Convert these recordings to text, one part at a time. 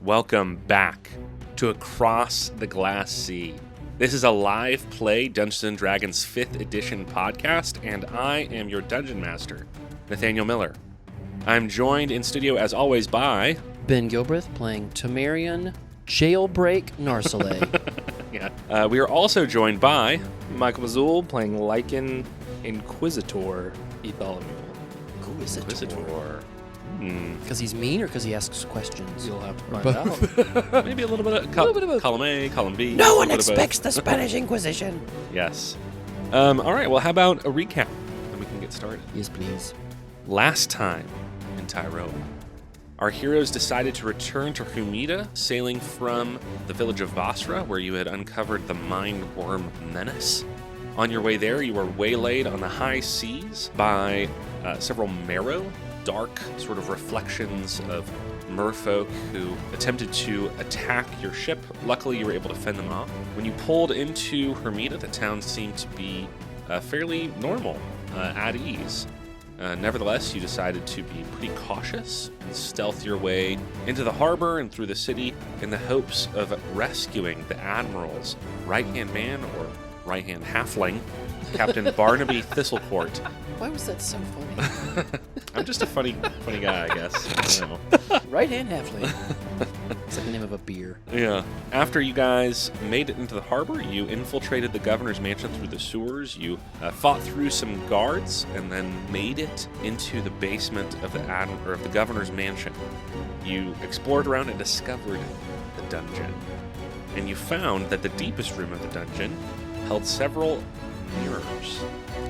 welcome back to Across the Glass Sea. This is a live play Dungeons & Dragons 5th edition podcast, and I am your Dungeon Master, Nathaniel Miller. I'm joined in studio, as always, by... Ben Gilbreth playing Tamarian Jailbreak Narsilay. Yeah. We are also joined by... Michael Mazul playing Lichen Inquisitor Etholomew. Inquisitor. Because he's mean or because he asks questions? You'll have to find out. Maybe a little bit of column A, column B. No one expects the Spanish Inquisition. Yes. All right, well, how about a recap? Then we can get started. Yes, please. Last time in Trireme, our heroes decided to return to Humida, sailing from the village of Basra, where you had uncovered the Mind Worm menace. On your way there, you were waylaid on the high seas by several marrow, dark sort of reflections of merfolk who attempted to attack your ship. Luckily, you were able to fend them off. When you pulled into Humida, the town seemed to be fairly normal, at ease. Nevertheless, you decided to be pretty cautious and stealth your way into the harbor and through the city in the hopes of rescuing the Admiral's right-hand man, or right-hand halfling, Captain Barnaby Thistlecourt. Why was that so funny? I'm just a funny guy, I guess. I don't know. Right-hand halfling. It's like the name of a beer. Yeah. After you guys made it into the harbor, you infiltrated the governor's mansion through the sewers. You fought through some guards and then made it into the basement of the governor's mansion. You explored around and discovered the dungeon. And you found that the deepest room of the dungeon held several mirrors.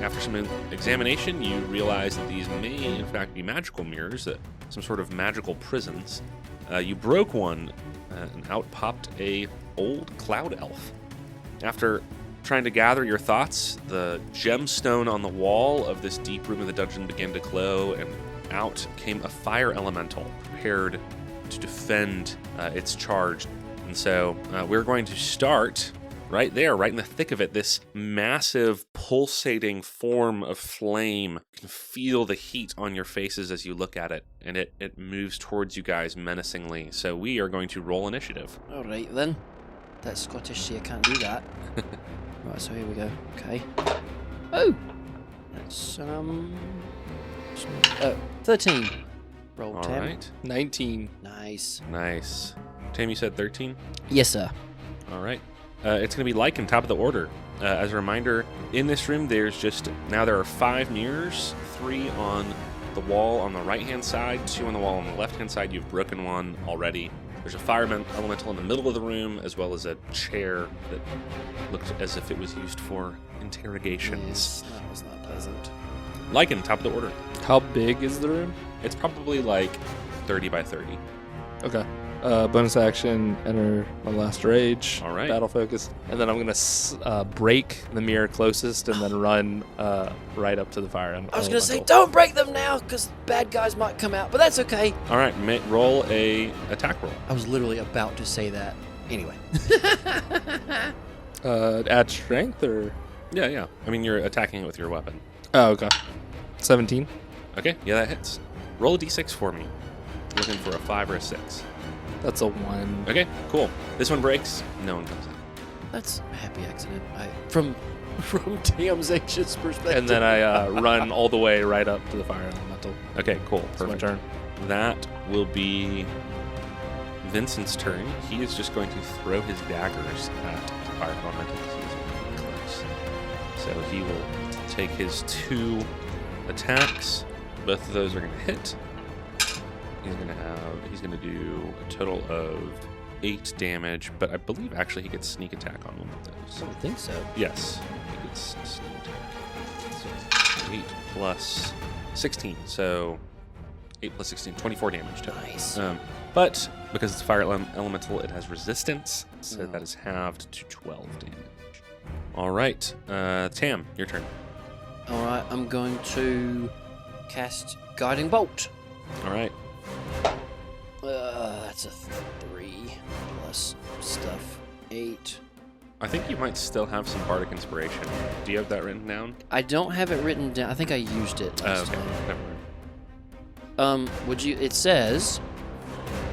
After some examination, you realized that these may in fact be magical mirrors, some sort of magical prisons. You broke one, and out popped a old cloud elf. After trying to gather your thoughts, the gemstone on the wall of this deep room of the dungeon began to glow, and out came a fire elemental prepared to defend its charge. And so we're going to start right there, right in the thick of it, this massive pulsating form of flame. You can feel the heat on your faces as you look at it, and it moves towards you guys menacingly. So we are going to roll initiative. All right, then. That Scottish sea, I can't do that. Right, so here we go. Okay. Oh! That's, 13. Roll All 10. right. 19. Nice. Nice. Tim, you said 13? Yes, sir. All right. It's going to be Lichen, top of the order. As a reminder, in this room, there are 5 mirrors, 3 on the wall on the right-hand side, 2 on the wall on the left-hand side. You've broken one already. There's a fire elemental in the middle of the room, as well as a chair that looked as if it was used for interrogations. Yes, that was not pleasant. Lichen, top of the order. How big is the room? It's probably like 30 by 30. Okay. Bonus action, enter my last rage. All right. Battle focus. And then I'm going to break the mirror closest and then run right up to the fire. I was going to say, don't break them now, because bad guys might come out, but that's okay. All right, roll a attack roll. I was literally about to say that. Anyway. Add strength or? Yeah. I mean, you're attacking it with your weapon. Oh, okay. 17. Okay, yeah, that hits. Roll a d6 for me. Looking for a 5 or a 6. That's a 1. Okay, cool. This one breaks. No one comes out. That's a happy accident. From Tam's anxious perspective. And then I run all the way right up to the fire elemental. Okay, cool. It's my Perfect. turn. That will be Vincent's turn. He is just going to throw his daggers at the fire elemental because he's really close. So he will take his 2 attacks. Both of those are going to hit. He's going to do a total of 8 damage, but I believe actually he gets sneak attack on one of those. I think so. Yes, he gets sneak attack. So 8 plus 16, so 8 plus 16, 24 damage total. Nice. But because it's fire elemental, it has resistance, so that is halved to 12 damage. All right, Tam, your turn. All right, I'm going to cast Guiding Bolt. All right. That's a 3 plus stuff. 8. I think you might still have some bardic inspiration. Do you have that written down? I don't have it written down. I think I used it last Okay. time. Never mind. It says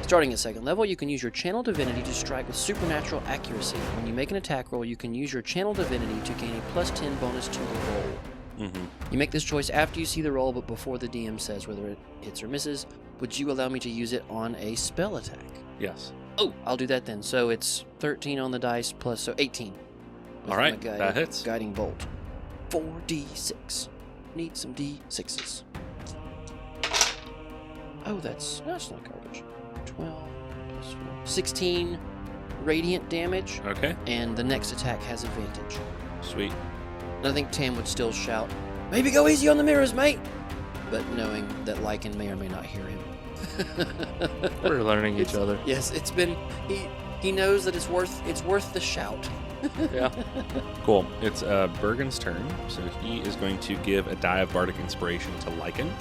Starting at 2nd level, you can use your Channel Divinity to strike with supernatural accuracy. When you make an attack roll, you can use your Channel Divinity to gain a +10 bonus to the roll. Mm-hmm. You make this choice after you see the roll, but before the DM says whether it hits or misses. Would you allow me to use it on a spell attack? Yes. Oh, I'll do that then. So it's 13 on the dice plus, so 18. All right, that hits. Guiding bolt. 4d6. Need some d6s. Oh, that's not garbage. 12 plus 4. 16 radiant damage. Okay. And the next attack has advantage. Sweet. And I think Tam would still shout, "Maybe go easy on the mirrors, mate!" But knowing that Lichen may or may not hear him. We're learning each other. Yes, it's been. He knows that it's worth the shout. Yeah. Cool. It's Bergen's turn, so he is going to give a die of Bardic Inspiration to Lichen.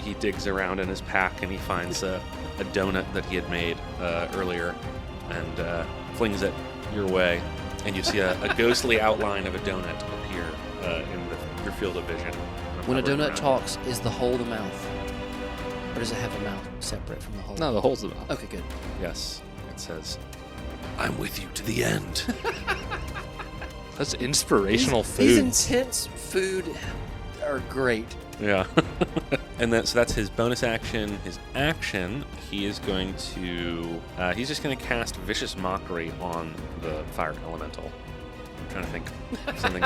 He digs around in his pack and he finds a donut that he had made earlier and flings it your way. And you see a ghostly outline of a donut appear in your field of vision. When a donut talks, is the hole the mouth? Or does it have a mouth separate from the hole? No, the hole's the mouth. Okay, good. Yes. It says, "I'm with you to the end." That's inspirational food. These intense food are great. Yeah. And so that's his bonus action. His action, he is going to... he's just going to cast Vicious Mockery on the fire elemental. I'm trying to think of something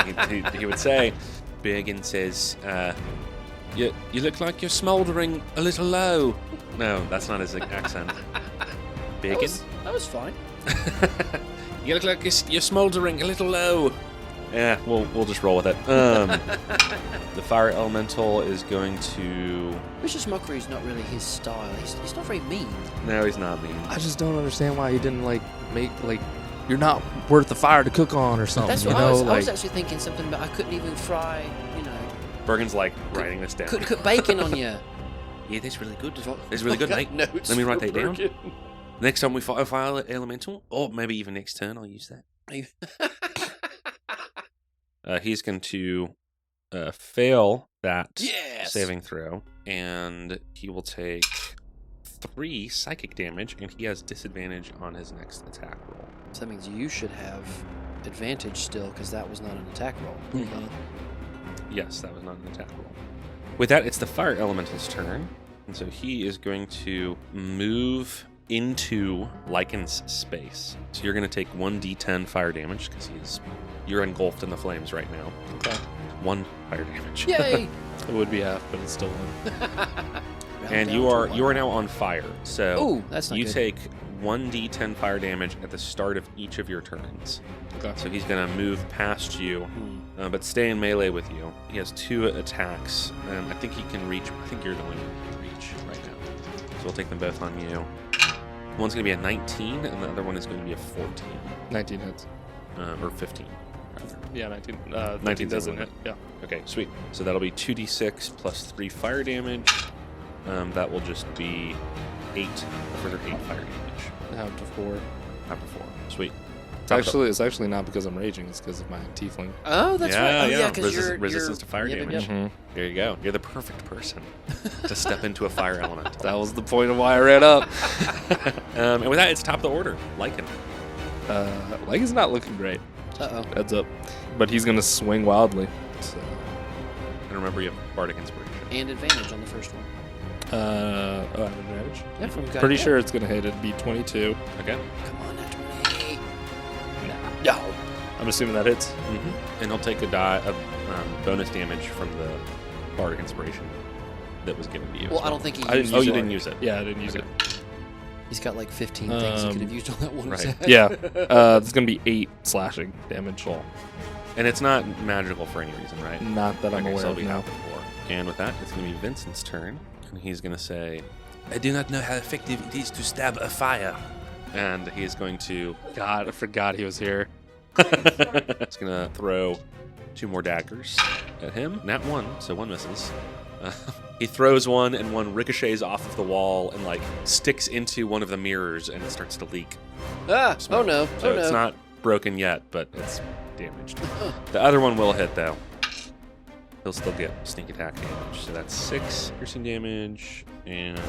he would say. Bergen says, you look like you're smouldering a little low. No, that's not his accent. Bergen? That was fine. You look like you're smouldering a little low. Yeah, we'll just roll with it. The fire elemental is going to... Vicious Mockery is not really his style. He's not very mean. No, he's not mean. I just don't understand why he didn't make you're not worth the fire to cook on or something. That's what I was actually thinking something, but I couldn't even fry, Bergen's like writing this down. Couldn't cook bacon on you. Yeah, that's really good. That's really good, mate. Notes Let me write that for down. Bergen. Next time we fight a fire elemental, or maybe even next turn, I'll use that. He's going to fail that saving throw, and he will take 3 psychic damage, and he has disadvantage on his next attack roll. So that means you should have advantage still, because that was not an attack roll. Mm-hmm. Yes, that was not an attack roll. With that, it's the fire elemental's turn, and so he is going to move into Lichen's space. So you're going to take 1d10 fire damage, because you're engulfed in the flames right now. Okay. 1 fire damage. Yay! It would be half, but it's still one. And you are now on fire. So Ooh, that's not you good. take 1d10 fire damage at the start of each of your turns. Okay. So he's going to move past you, but stay in melee with you. He has 2 attacks, and I think he can reach. I think you're the one who can reach right now. So we'll take them both on you. One's going to be a 19, and the other one is going to be a 14. 19 hits. Or 15, rather. Yeah, 19. 19 doesn't hit. Yeah. Okay, sweet. So that'll be 2d6 plus 3 fire damage. That will just be 8, a further 8 fire damage. Half to 4. After 4. Sweet. It's actually not because I'm raging. It's because of my tiefling. Oh, that's right. Oh, yeah, because resistance to fire damage. Yep. Mm-hmm. There you go. You're the perfect person to step into a fire elemental. That was the point of why I ran up. And with that, it's top of the order. Lichen. Lichen's not looking great. Uh-oh. Heads up. But he's going to swing wildly. So. And remember, you have Bardic Inspiration. And advantage on the first one. I have advantage. Yeah, from Pretty sure it's going to hit. It'd be 22. Okay. Come on, that 20. No. I'm assuming that hits. Mm-hmm. And he'll take a die of bonus damage from the Bardic Inspiration that was given to you. Well, I don't think he I didn't used use you it. didn't use it. Yeah, I didn't use Okay. it. He's got like 15 things he could have used on that one right. attack. Yeah. There's going to be 8 slashing damage. Cool. And it's not magical for any reason, right? Not that I'm Okay, aware so of we now. have before. And with that, it's going to be Vincent's turn. And he's going to say, "I do not know how effective it is to stab a fire." And he is going to... God, I forgot he was here. It's going to throw 2 more daggers at him. Nat 1, so 1 misses. He throws one, and one ricochets off of the wall and, sticks into one of the mirrors, and it starts to leak. Ah! smoke. Oh no! So Oh no! it's not broken yet, but it's damaged. The other one will hit, though. He'll still get sneak attack damage. So that's 6 piercing damage and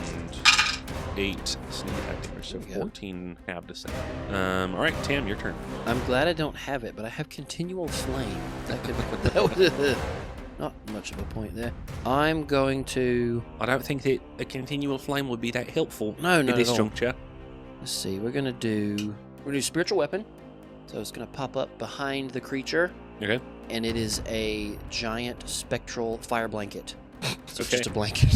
8 sneak attack damage, so There we go. 14 halved to 7. All right, Tam, your turn. I'm glad I don't have it, but I have continual flame. That could that was not much of a point there. I'm going to. I don't think that a continual flame would be that helpful No, at not this at all. juncture. Let's see. We're gonna do spiritual weapon. So it's gonna pop up behind the creature, Okay. and it is a giant spectral fire blanket. So it's Okay. just a blanket.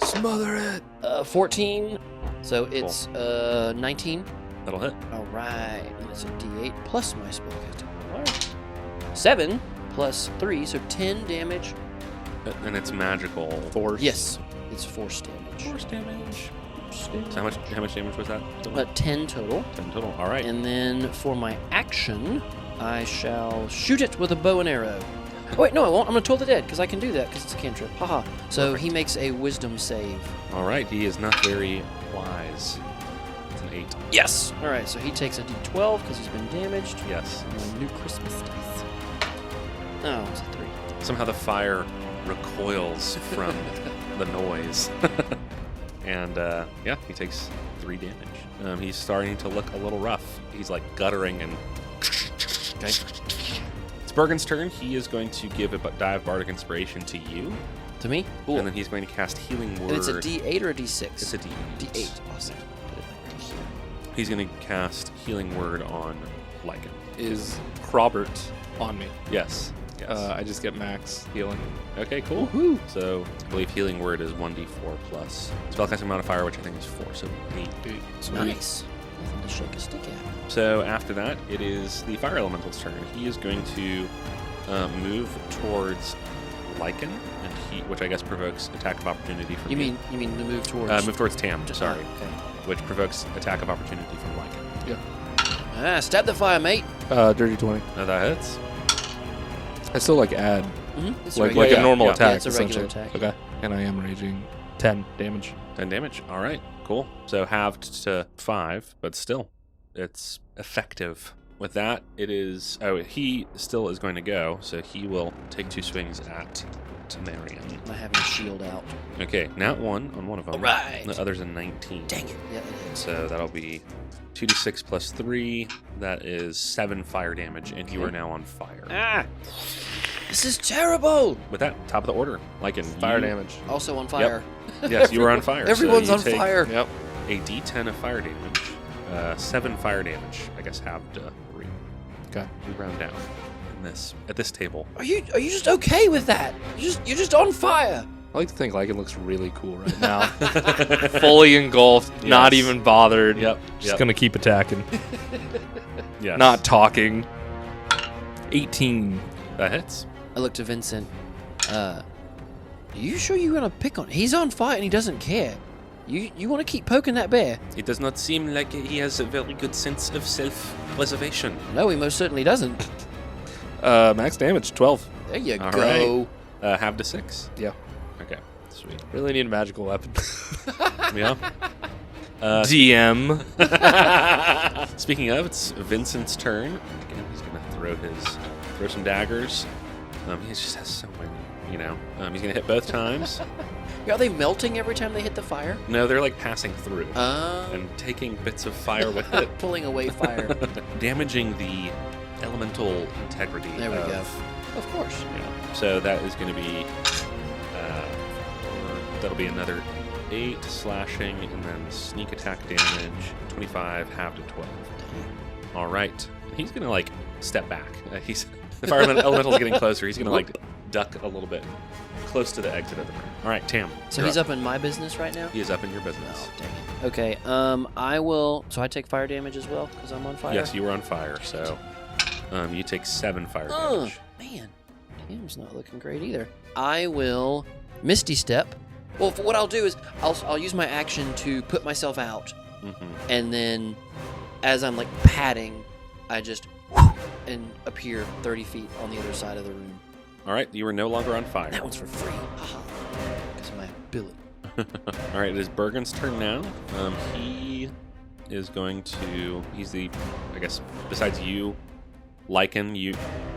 Smother it. 14. So it's 19. That'll hit. All right. And it's a D8 plus my spellcasting. All right. 7 plus 3, so 10 damage. And it's magical. Force. Yes, it's force damage. Force damage. So how much damage was that? 10 total. 10 total. All right. And then for my action, I shall shoot it with a bow and arrow. Oh, wait, no, I won't. I'm going to Toll the Dead, because I can do that, because it's a cantrip. Haha. So Perfect. he makes a wisdom save. All right. He is not very wise. It's an 8. Yes! All right, so he takes a D12, because he's been damaged. Yes. My new Christmas dice. Oh, it's a 3. Somehow the fire recoils from the noise. And yeah, he takes 3 damage. He's starting to look a little rough. He's like guttering and. Okay. It's Bergen's turn. He is going to give a die of Bardic Inspiration to you. To me? Cool. And then he's going to cast Healing Word. And it's a D8 or a D6? It's a D8. D8. Awesome. Put it right here. He's going to cast Healing Word on Lichen. Is Robert on me? Yes. Yes. I just get max healing. Okay, cool. Woohoo! So I believe Healing Word is 1d4 plus spellcasting modifier, which I think is 4, so 8. Nice. Nothing to shake a stick at. So after that, it is the Fire Elemental's turn. He is going to move towards Lichen, and which I guess provokes attack of opportunity from You mean to move towards? move towards Tam. Sorry, Okay. which provokes attack of opportunity from Lichen. Ah, stab the fire, mate. Dirty 20. Now that hits. I still like add It's like regular. a yeah, normal yeah. attack. Yeah, it's a regular essentially. attack. Okay. And I am raging 10 damage. 10 damage. All right, cool. So halved to 5, but still, it's effective. With that, it is. Oh, he still is going to go, so he will take 2 swings at Tamarian. I have my shield out. Okay, nat 1 on one of them. All right. The other's a 19. Dang it. Yeah, it is. So that'll be 2d6 plus 3. That is 7 fire damage, and you are now on fire. Ah! This is terrible! With that, top of the order. Lichen, Fire damage. Also on fire. Yes, you are on fire. Everyone's so you on take fire. Yep. A d10 of fire damage. 7 fire damage. I guess halved to 3. Okay. We round down at this table. Are you just okay with that? You're just on fire. I like to think like it looks really cool right now. Fully engulfed, not Yes. even bothered. Yep. Just gonna keep attacking. Yes. Not talking. 18. That hits. I look to Vincent. Are you sure you're gonna pick on? He's on fire and he doesn't care. You want to keep poking that bear? It does not seem like he has a very good sense of self-preservation. No, he most certainly doesn't. Max damage 12. There you All go. Halved to 6. Yeah. Okay. Sweet. Really need a magical weapon. Yeah. DM. Speaking of, it's Vincent's turn. Again, he's gonna throw some daggers. He just has so many, he's gonna hit both times. Are they melting every time they hit the fire? No, they're like passing through and taking bits of fire with it, Pulling away fire. damaging the elemental integrity. There we go. Of course. Yeah. So that is going to be that'll be another 8 slashing, and then sneak attack damage 25, half to 12. All right, he's gonna like step back. The fire elemental's getting closer. He's gonna like duck a little bit close to the exit of the room. All right, Tam. So you're he's up in my business right now? He is up in your business. Oh, dang it. Okay, I will... So I take fire damage as well, because I'm on fire? Yes, you were on fire, so you take 7 fire damage. Man, Tim's not looking great either. I will Misty Step. Well, what I'll do is I'll use my action to put myself out, and then as I'm like padding, I just and appear 30 feet on the other side of the room. All right, you are no longer on fire. That one's for free. Haha. Because of my ability. All right, it is Bergen's turn now. He is going to... He's the... I guess, besides you, Lichen,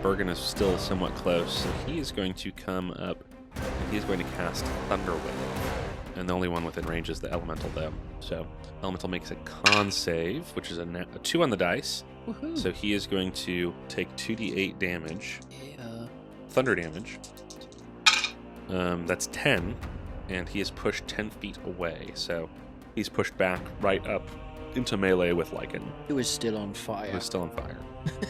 Bergen is still somewhat close. So he is going to come up, and he's going to cast Thunder Wave. And the only one within range is the elemental, though. So elemental makes a con save, which is a 2 on the dice. Woohoo. So he is going to take 2d8 damage, thunder damage. That's 10, and he is pushed 10 feet away. So he's pushed back right up into melee with Lichen. It was still on fire. He was still on fire.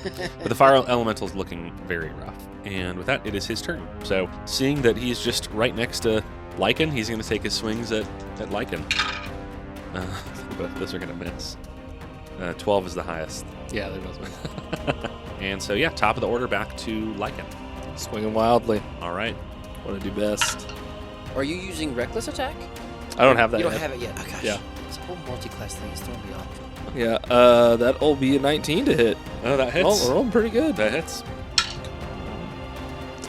But the fire elemental is looking very rough. And with that, it is his turn. So seeing that he's just right next to Lichen, he's going to take his swings at Lichen. Both of those are going to miss. 12 is the highest. Yeah, they both win. And so, yeah, top of the order back to Lichen. Swinging wildly. All right. What I do best. Are you using reckless attack? I don't have that You don't yet. have it yet. Oh, gosh. Yeah. This whole multi-class thing is throwing me off. Yeah, that'll be a 19 to hit. Oh, that hits. Oh, we're rolling pretty good. That hits.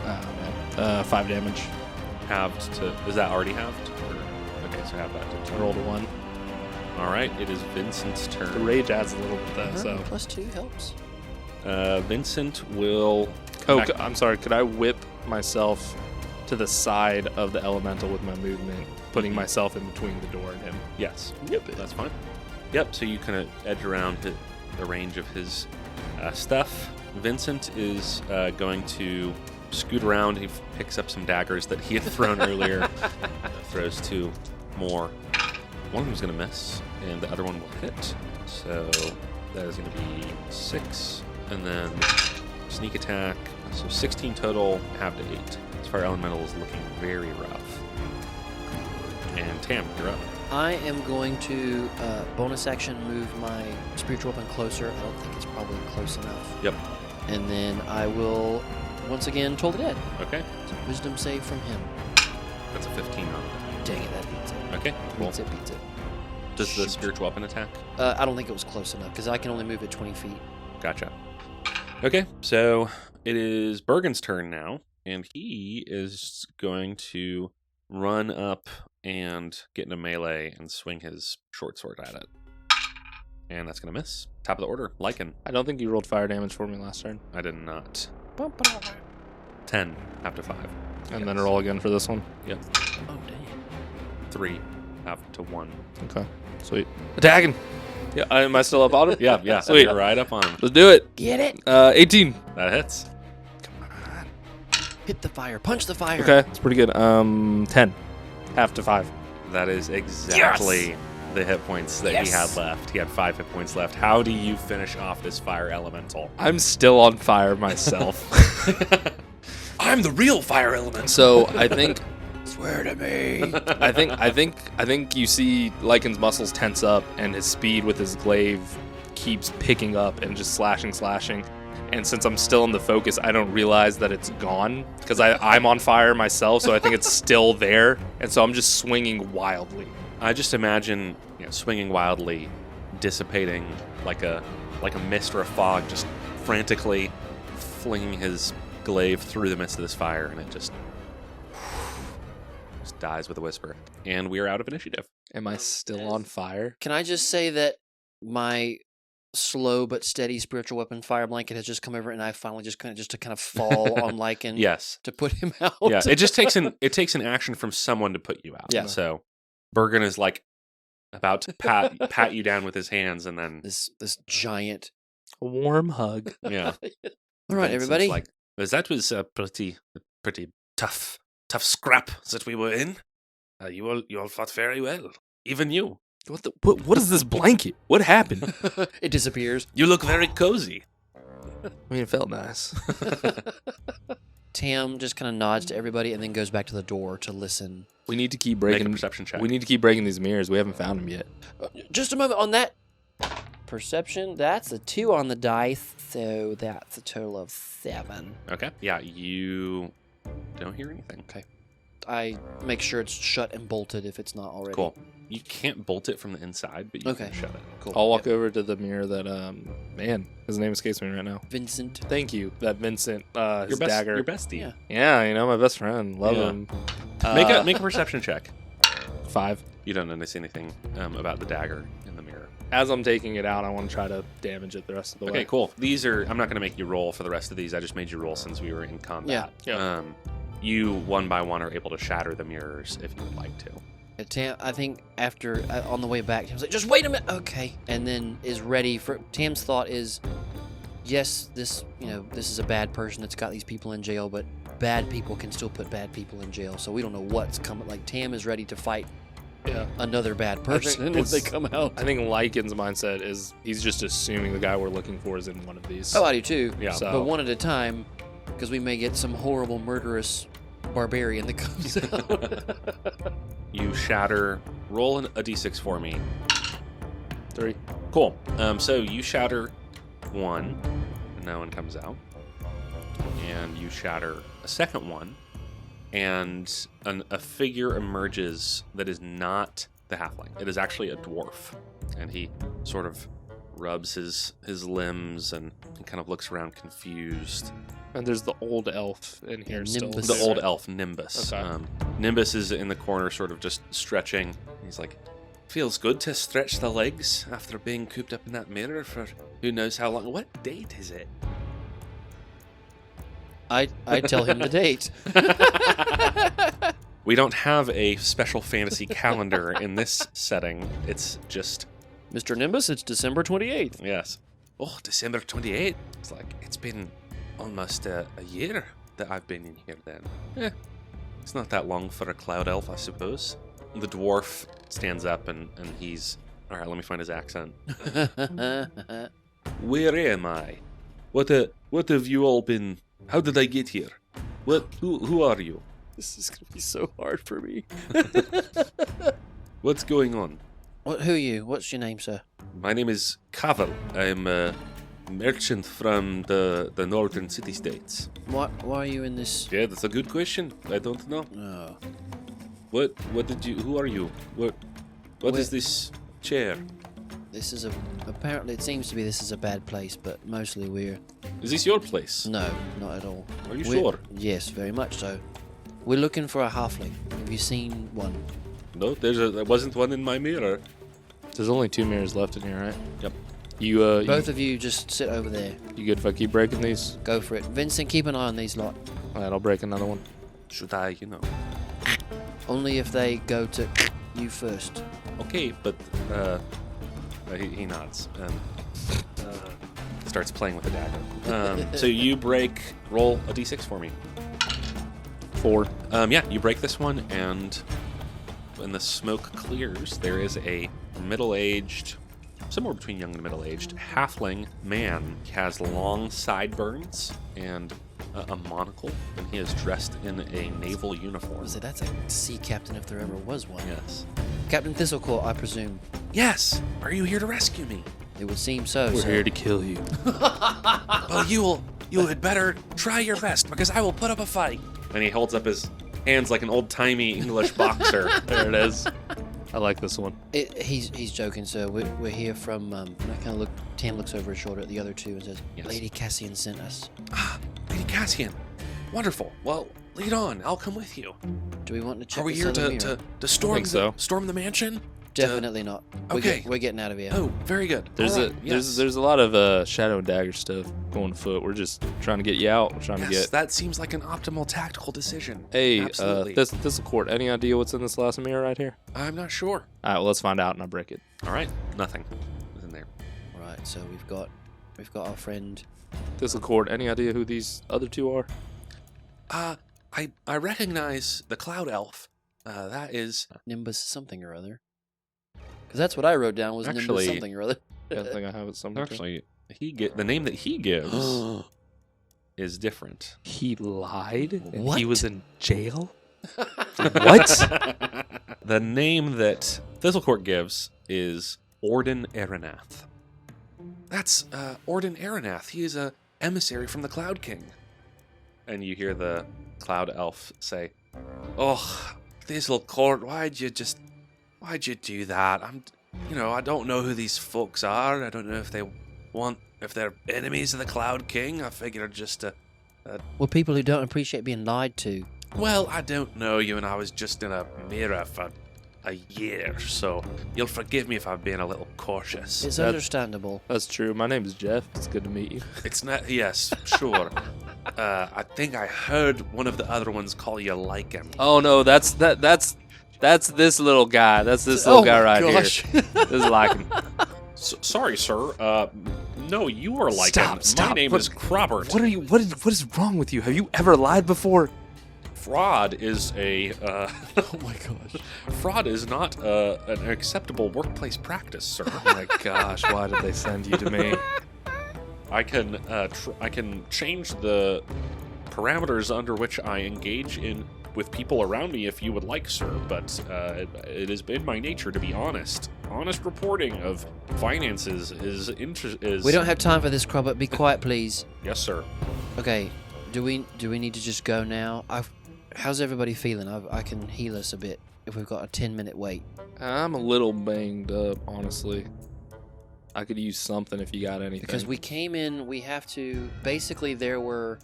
Oh, man. 5 damage. Halved to... Is that already halved? Okay, so halve that to 2. I rolled a 1. All right, it is Vincent's turn. The rage adds a little bit, though, so... +2 helps. Vincent will... Oh, I'm sorry. Could I whip myself to the side of the elemental with my movement, putting myself in between the door and him? Yes. Yep, that's fine. Yep, so you kind of edge around the range of his stuff. Vincent is going to scoot around. He picks up some daggers that he had thrown earlier. Throws 2 more. One of them is going to miss, and the other one will hit. So that is going to be 6. And then sneak attack. So 16 total, half to 8. This fire elemental is looking very rough. And Tam, you're up. I am going to bonus action move my spiritual weapon closer. I don't think it's probably close enough. Yep. And then I will once again Toll the Dead. Okay. So wisdom save from him. That's a 15 on it. Dang it, that beats it. Okay, cool. Beats it. Does the spiritual weapon attack? I don't think it was close enough because I can only move it 20 feet. Gotcha. Okay, so it is Bergen's turn now, and he is going to run up and get into melee and swing his short sword at it. And that's going to miss. Top of the order, Lichen. I don't think you rolled fire damage for me last turn. I did not. 10, half to 5. And then roll again for this one. Yep. Oh, dang. 3, half to 1. Okay, sweet. Attacking! Yeah, am I still up on him? Yeah, Sweet. You're right up on him. Let's do it! Get it! 18. That hits. Hit the fire. Punch the fire. Okay, it's pretty good. 10. Half to 5. That is exactly the hit points that he had left. He had 5 hit points left. How do you finish off this fire elemental? I'm still on fire myself. I'm the real fire elemental. So I think Swear to me. I think you see Lycan's muscles tense up and his speed with his glaive keeps picking up and just slashing. And since I'm still in the focus, I don't realize that it's gone because I'm on fire myself, so I think it's still there. And so I'm just swinging wildly. I just imagine swinging wildly, dissipating like a mist or a fog, just frantically flinging his glaive through the midst of this fire, and it just dies with a whisper. And we are out of initiative. Am I still on fire? Can I just say that my slow but steady spiritual weapon fire blanket has just come over, and I finally just kind of fall on Lichen. Yes. To put him out. Yeah. It just takes an action from someone to put you out. Yeah. So Bergen is like about to pat you down with his hands, and then This giant. A warm hug. yeah. All right, Vincent's everybody. like, that was a pretty tough scrap that we were in. You all fought very well. Even you. What is this blanket? What happened? It disappears. You look very cozy. I mean, it felt nice. Tam just kind of nods to everybody and then goes back to the door to listen. We need to keep Make a breaking. perception check. We need to keep breaking these mirrors. We haven't found them yet. Just a moment on that. Perception, that's a 2 on the dice, so that's a total of 7. Okay. Yeah, you don't hear anything. Okay. I make sure it's shut and bolted if it's not already. Cool. You can't bolt it from the inside, but you Okay. can shut it. Cool. I'll walk over to the mirror that, man, his name escapes me right now. Vincent. Thank you. That Vincent, his Your dagger. Your bestie. Yeah. Yeah, my best friend. Love Yeah. him. Make a perception check. 5. You don't notice anything about the dagger in the mirror. As I'm taking it out, I want to try to damage it the rest of the way. Okay, cool. These are. I'm not going to make you roll for the rest of these. I just made you roll since we were in combat. Yeah. You one by one are able to shatter the mirrors if you would like to. Tam, I think after on the way back, Tam's like, just wait a minute, okay, and then is ready for. Tam's thought is, yes, this is a bad person that's got these people in jail, but bad people can still put bad people in jail, so we don't know what's coming. Like Tam is ready to fight another bad person when they come out. I think Lycan's mindset is he's just assuming the guy we're looking for is in one of these. Oh, I do too. Yeah. So, but one at a time, because we may get some horrible murderous barbarian that comes out. You shatter. Roll a d6 for me. 3. Cool. So you shatter 1, and no one comes out. And you shatter a second one, and a figure emerges that is not the halfling. It is actually a dwarf, and he sort of rubs his limbs and kind of looks around confused. And there's the old elf in here still. Nimbus. The old elf, Nimbus. Okay. Nimbus is in the corner, sort of just stretching. He's like, feels good to stretch the legs after being cooped up in that mirror for who knows how long. What date is it? I tell him the date. We don't have a special fantasy calendar in this setting. It's just... Mr. Nimbus, it's December 28th. Yes. Oh, December 28th. It's like, it's been almost a year that I've been in here then. It's not that long for a cloud elf, I suppose. The dwarf stands up and he's... All right, let me find his accent. Where am I? What have you all been... How did I get here? Who are you? This is going to be so hard for me. What's going on? Who are you? What's your name, sir? My name is Kaval. I'm a merchant from the northern city-states. Why are you in this? Yeah, that's a good question. I don't know. Oh. What did you... Who are you? What is this chair? This is apparently, it seems to be this is a bad place, but mostly we're... Is this your place? No, not at all. Are you sure? Yes, very much so. We're looking for a halfling. Have you seen one? No, there wasn't one in my mirror. There's only 2 mirrors left in here, right? Yep. Both of you just sit over there. You good if I keep breaking these? Go for it. Vincent, keep an eye on these lot. Alright, I'll break another one. Should I, Only if they go to you first. Okay, but he nods and starts playing with the dagger. So you roll a d6 for me. 4. Yeah, you break this one, and when the smoke clears, there is a middle-aged, somewhere between young and middle-aged, halfling man. He has long sideburns and a monocle, and he is dressed in a naval uniform. That's a sea captain if there ever was one. Yes. Captain Thistlecourt, I presume. Yes! Are you here to rescue me? It would seem so, We're sir. here to kill you. Well, you had better try your best, because I will put up a fight. And he holds up his hands like an old-timey English boxer. There it is. I like this one. He's joking, sir. We're here from... and I kind of look... Tam looks over his shoulder at the other two and says, Yes. Lady Cassian sent us. Ah, Lady Cassian. Wonderful. Well, lead on. I'll come with you. Do we want to check Are we this here other to mirror? storm so. storm the mansion? Definitely not. Okay. We're getting out of here. Oh, very good. There's All right, yes. there's a lot of shadow and dagger stuff going afoot. We're just trying to get you out. We're trying to Yes, get. that seems like an optimal tactical decision. Hey, Absolutely. Thistlecourt, any idea what's in this last mirror right here? I'm not sure. All right, well, let's find out and I'll break it. All right, nothing is in there. All right, so we've got our friend. Thistlecourt, any idea who these other 2 are? I recognize the cloud elf. That is Nimbus something or other. Because that's what I wrote down was Actually- Nimbus something or other. Yeah, I think I have it somewhere. too. actually the name that he gives is different. He lied? And What? he was in jail? What? The name that Thistlecourt gives is Orden Arenath. That's Orden Arenath. He is a emissary from the Cloud King. And you hear the Cloud Elf say, "Oh, Thistlecourt, why'd you do that? I don't know who these folks are. I don't know if they're enemies of the Cloud King. I figured just Well, people who don't appreciate being lied to. well, I don't know you, and I was just in a mirror for a year, so you'll forgive me if I'm being a little cautious. It's understandable. That's true. My name is Jeff. It's good to meet you. It's not, yes, sure. I think I heard one of the other ones call you Lichen. Oh no, that's That's this little guy. That's this little guy right gosh. here. This is Lichen. Sorry, sir. No, you are Lichen. Stop. My name is Robert. What is wrong with you? Have you ever lied before? Fraud is a Oh my gosh. fraud is not an acceptable workplace practice, sir. Oh my gosh, why did they send you to me? I can change the parameters under which I engage in with people around me if you would like, sir. But it has been my nature to be honest. Honest reporting of finances is We don't have time for this, Robert. Be quiet, please. Yes, sir. Okay. Do we need to just go now? How's everybody feeling? I can heal us a bit if we've got a 10-minute wait. I'm a little banged up, honestly. I could use something if you got anything. Because we came in, we have to... Basically, there were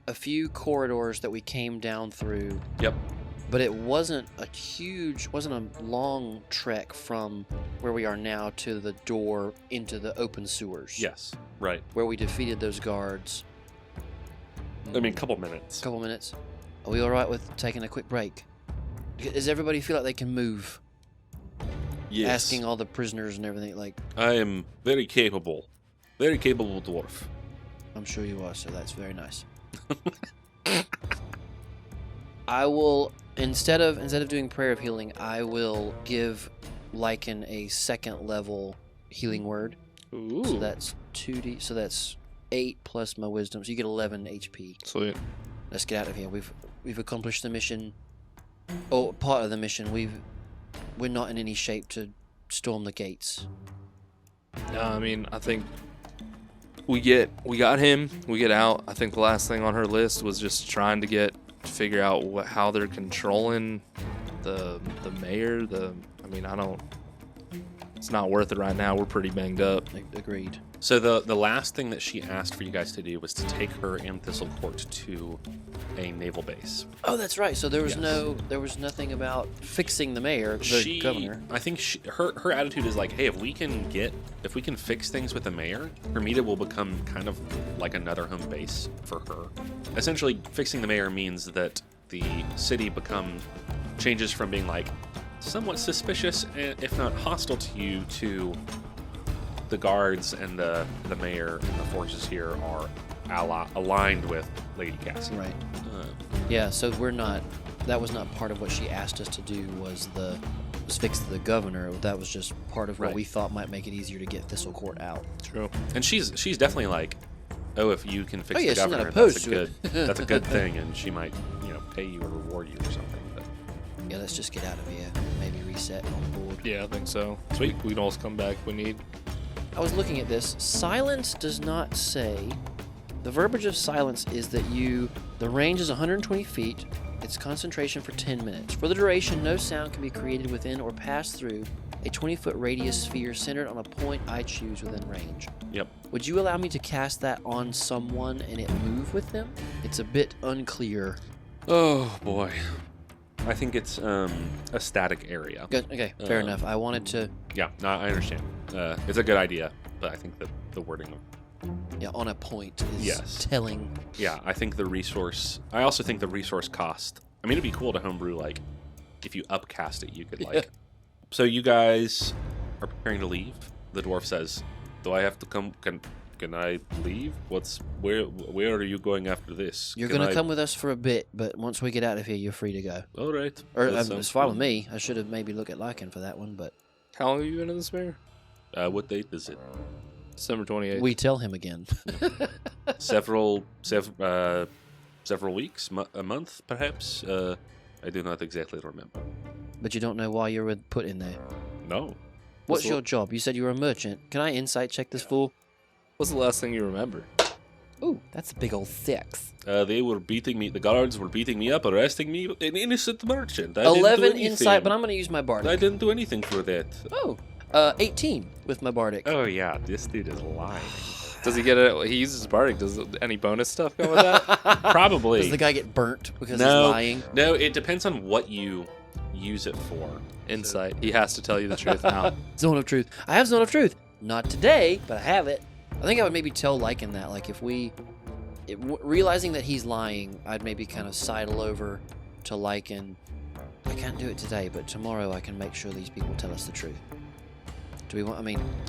a few corridors that we came down through. Yep. But it wasn't a long trek from where we are now to the door into the open sewers. Yes. Right. Where we defeated those guards. I mean, couple minutes. Couple minutes. Are we all right with taking a quick break? Does everybody feel like they can move? Yes. Asking all the prisoners and everything, like... I am very capable dwarf. I'm sure you are, so that's very nice. I will, instead of doing Prayer of Healing, I will give Lichen a 2nd level healing word. Ooh. So that's 2d, so that's 8 plus my wisdom, so you get 11 HP. Sweet. Let's get out of here. We've accomplished the mission. Oh, part of the mission. We're not in any shape to storm the gates. No, I mean, I think we got him, we get out. I think the last thing on her list was just trying to figure out how they're controlling the mayor. It's not worth it right now. We're pretty banged up. Agreed. So the last thing that she asked for you guys to do was to take her and Thistlecourt to a naval base. Oh, that's right. So there was Yes. there was nothing about fixing the mayor, the governor. I think her attitude is like, hey, if we can fix things with the mayor, Hermida will become kind of like another home base for her. Essentially, fixing the mayor means that the city changes from being like somewhat suspicious, if not hostile to you, to the guards and the mayor and the forces here are aligned with Lady Cassie. Right. Yeah, so that was not part of what she asked us to do was fix the governor. That was just part of what Right. we thought might make it easier to get Thistlecourt out. True. And she's definitely like, oh, if you can fix Oh, yeah, the she's not governor, opposed that's a to good it. that's a good thing, and she might pay you or reward you or something. But Yeah, let's just get out of here. Maybe reset on board. Yeah, I think so. Sweet. We can always come back if we need. I was looking at this. Silence does not say. The verbiage of silence is that the range is 120 feet. It's concentration for 10 minutes. For the duration, no sound can be created within or pass through a 20-foot radius sphere centered on a point I choose within range. Yep. Would you allow me to cast that on someone and it move with them? It's a bit unclear. Oh boy. I think it's a static area. Good. Okay, fair enough. I wanted to... Yeah, no, I understand. It's a good idea, but I think that the wording Yeah, on a point is Yes. telling. Yeah, I think I also think the resource cost. I mean, it'd be cool to homebrew, like, if you upcast it, you could, like... Yeah. So you guys are preparing to leave. The dwarf says, do I have to come... Can I leave? Where are you going after this? You're going to come with us for a bit, but once we get out of here, you're free to go. All right. Or That sounds it's fine cool. with me. I should have maybe looked at Lichen for that one, but How long have you been in this mayor? What date is it? December 28th. we tell him again. Several weeks, a month, perhaps. I do not exactly remember. But you don't know why you were put in there. No. What's your job? You said you were a merchant. Can I insight check this fool? What's the last thing you remember? Ooh, that's a big old 6. They were beating me. The guards were beating me up, arresting me. An innocent merchant. I didn't do 11 anything. insight, but I'm going to use my I bardic. didn't do anything for that. Oh, 18 with my bardic. Oh yeah, this dude is lying. Does he get it? He uses bardic. Does any bonus stuff come with that? Probably. Does the guy get burnt because No. he's lying? No, it depends on what you use it for. Insight. He has to tell you the truth now. Zone of Truth. I have Zone of Truth. Not today, but I have it. I think I would maybe tell Lichen that. Like, if realizing that he's lying, I'd maybe kind of sidle over to Lichen I can't do it today, but tomorrow I can make sure these people tell us the truth. Do we want?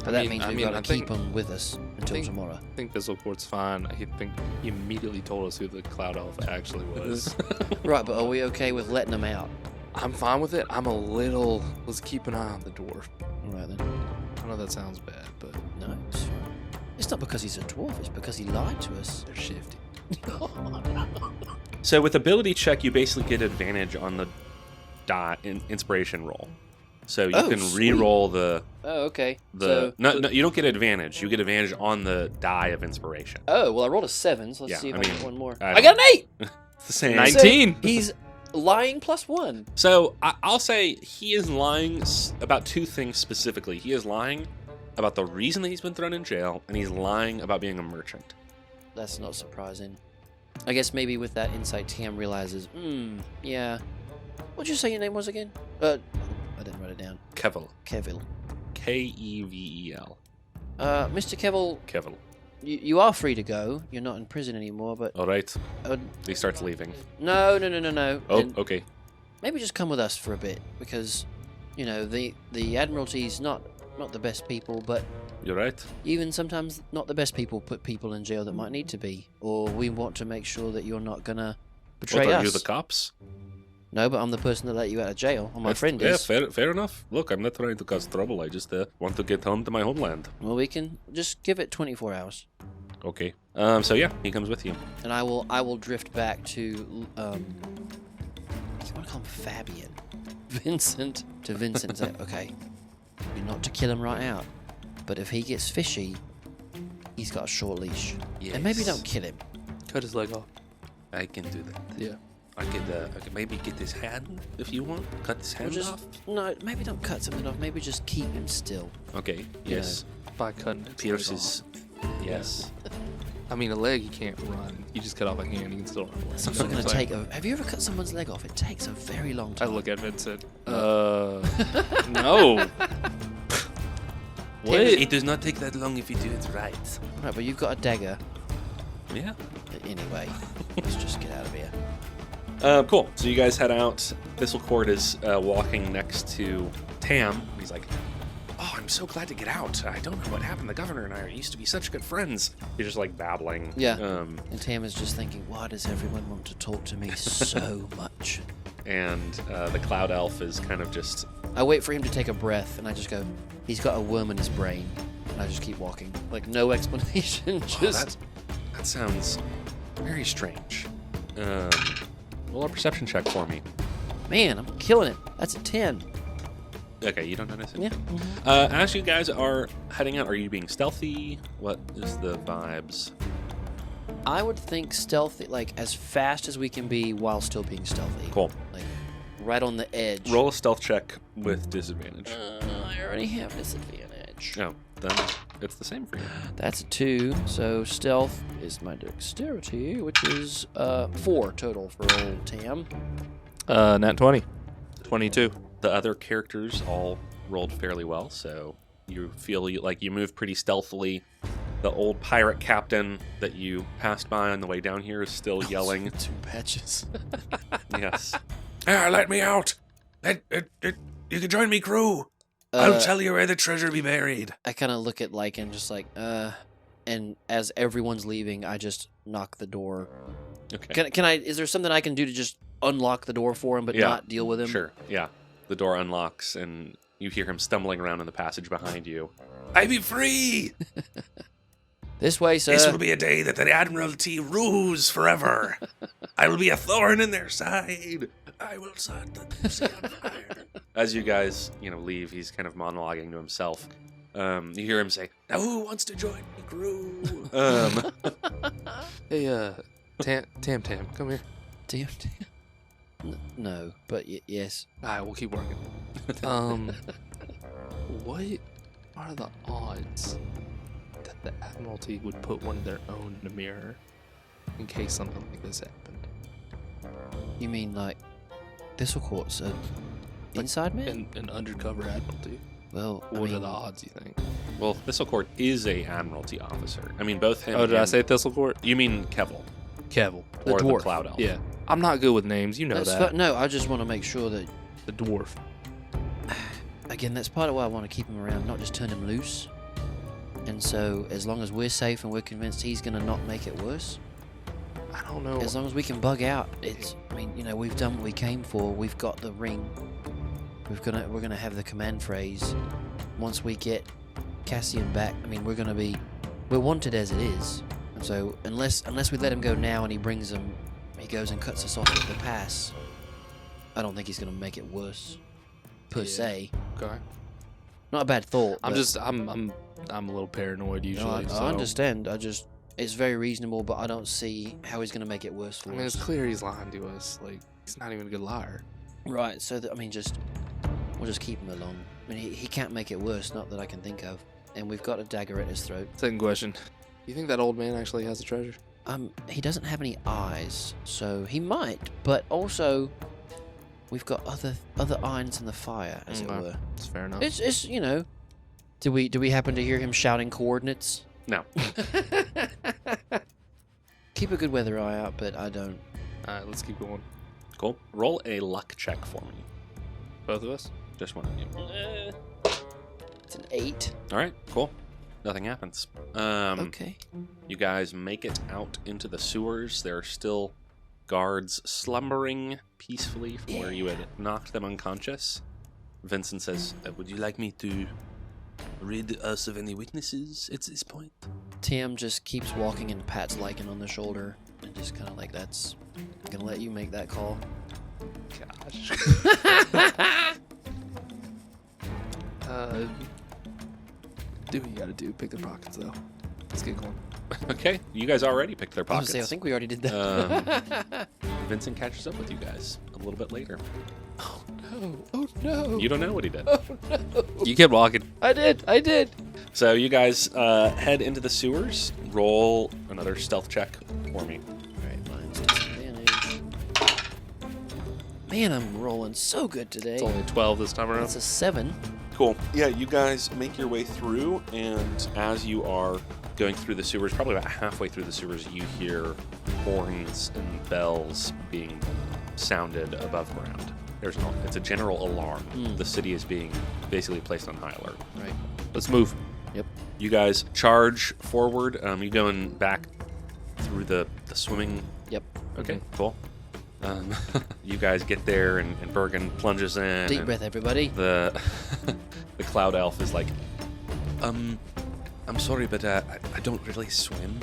But that means we've got to keep them with us until tomorrow. I think Thistlecourt's fine. I think he immediately told us who the Cloud Elf actually was. Right, but are we okay with letting them out? I'm fine with it. Let's keep an eye on the dwarf. All right then. I know that sounds bad, but No, it's fine. It's not because he's a dwarf. It's because he lied to us. they're shifty. So with ability check, you basically get advantage on the inspiration roll. So you can sweet. re-roll the Oh, okay. no, you don't get advantage. You get advantage on the die of inspiration. Oh, well, I rolled a 7, so let's Yeah, see if I I mean, get one more. I got an 8! It's the same. 19. So he's lying +1. So I'll say he is lying about two things specifically. He is lying about the reason that he's been thrown in jail, and he's lying about being a merchant. That's not surprising. I guess maybe with that insight, Tam realizes, yeah. What'd you say your name was again? I didn't write it down. Kevel. Kevil. Kevel. Mr. Kevil, Kevel. you are free to go. You're not in prison anymore, but... All right. Uh, He starts leaving. No. Oh, And okay. maybe just come with us for a bit, because, the Admiralty's not the best people, but You're right. even sometimes not the best people put people in jail that might need to be. Or we want to make sure that you're not gonna betray What, are us. you the cops? No, but I'm the person that let you out of jail, or my friend is. Yeah, fair enough. Look, I'm not trying to cause trouble. I just want to get home to my homeland. Well, we can just give it 24 hours. Okay. So yeah, he comes with you. And I will drift back to I want to call him Fabian. Vincent to Vincent and say, okay, you're not to kill him right out, but if he gets fishy, he's got a short leash. And maybe don't kill him. Cut his leg off. I can do that. Yeah. I could maybe get his hand if you want. Cut his hand off. No, maybe don't cut something off. Maybe just keep him still. Okay. Yes. By cutting it. Pierces. Yes. I mean, a leg, you can't run. You just cut off a hand, you can still run away. It's also going to take have you ever cut someone's leg off? It takes a very long I time. look at Vincent. No. What? It does not take that long if you do it right. Right, but you've got a dagger. Yeah. Anyway, let's just get out of here. Cool. So you guys head out. Thistlecourt is walking next to Tam. He's like, "Oh, I'm so glad to get out. I don't know what happened. The governor and I used to be such good friends." He's just like babbling. Yeah. And Tam is just thinking, why does everyone want to talk to me so much? And the Cloud Elf is kind of just... I wait for him to take a breath, and I just go, he's got a worm in his brain. And I just keep walking. Like, no explanation, just... That sounds very strange. Roll a perception check for me. Man, I'm killing it. That's a 10. Okay, you don't notice it? Yeah. As you guys are heading out, are you being stealthy? What is the vibes? I would think stealthy, like, as fast as we can be while still being stealthy. Cool. Like, right on the edge. Roll a stealth check with disadvantage. I already have disadvantage. Oh, then it's the same for you. That's a 2, so stealth is my dexterity, which is 4 total for old Tam. Nat 20. 22. The other characters all rolled fairly well, so you feel like you move pretty stealthily. The old pirate captain that you passed by on the way down here is still yelling. 2 patches. Yes. Let me out! You can join me, crew! I'll tell you where the treasure be buried. I kind of look at Lichen, just like, and as everyone's leaving, I just knock the door. Okay. Can I? Is there something I can do to just unlock the door for him, but not deal with him? Sure, yeah. The door unlocks, and you hear him stumbling around in the passage behind you. I be free! This way, sir. This will be a day that the Admiralty rues forever. I will be a thorn in their side. I will set the sea on fire. As you guys, leave, he's kind of monologuing to himself. You hear him say, "Now who wants to join me, crew?" Hey, Tam, come here. Damn. No, but yes. Alright, we'll keep working. What are the odds that the Admiralty would put one of their own in a mirror in case something like this happened? You mean like Thistlecourt's an inside man? An undercover Admiralty. Well, What are the odds, you think? Well, Thistlecourt is a Admiralty officer. I mean, both him Oh, did I say Thistlecourt? You mean Kevel. Kevel. The Or dwarf. the Cloud Elf. Yeah. I'm not good with names, you know That's that. no, I just want to make sure that The dwarf. Again, that's part of why I want to keep him around, not just turn him loose. And so, as long as we're safe and we're convinced he's going to not make it worse, I don't know. as long as we can bug out, we've done what we came for. We've got the ring. We're gonna have the command phrase. Once we get Cassian back, we're wanted as it is. And so, unless we let him go now and he goes and cuts us off at the pass, I don't think he's gonna make it worse, per se. Okay. Not a bad thought. I'm but- a little paranoid usually. No, I understand. It's very reasonable, but I don't see how he's going to make it worse for us. It's clear he's lying to us. Like, he's not even a good liar. Right, so we'll just keep him along. He can't make it worse, not that I can think of. And we've got a dagger at his throat. Second question. You think that old man actually has the treasure? He doesn't have any eyes, so he might, but also we've got other irons in the fire, as it were. That's fair enough. It's do we happen to hear him shouting coordinates? No. Keep a good weather eye out, but I don't. Alright, let's keep going. Cool. Roll a luck check for me. Both of us? Just one of you. It's an 8. All right. Cool. Nothing happens. Okay. You guys make it out into the sewers. There are still guards slumbering peacefully from where you had knocked them unconscious. Vincent says, would you like me to rid us of any witnesses at this point? Tim just keeps walking and pats Lichen on the shoulder and just kind of like, that's gonna let you make that call. Gosh. Do what you gotta do. Pick their pockets, though. Let's get going. Okay. You guys already picked their I was pockets. gonna say, I think we already did that. Vincent catches up with you guys a little bit later. Oh no. You don't know what he did. You kept walking. I did. So you guys head into the sewers. Roll another stealth check for me. Alright, mine's disadvantage. Man, I'm rolling so good today. It's only 12 this time around. That's a 7. Cool. Yeah, you guys make your way through, and as you are going through the sewers, probably about halfway through the sewers, you hear horns and bells being sounded above ground. It's a general alarm. The city is being basically placed on high alert. Right. Let's move. Yep. You guys charge forward. You going back through the swimming? Yep. Okay, cool. You guys get there, and Bergen plunges in. Deep breath, everybody. The cloud elf is like, I'm sorry, but I don't really swim.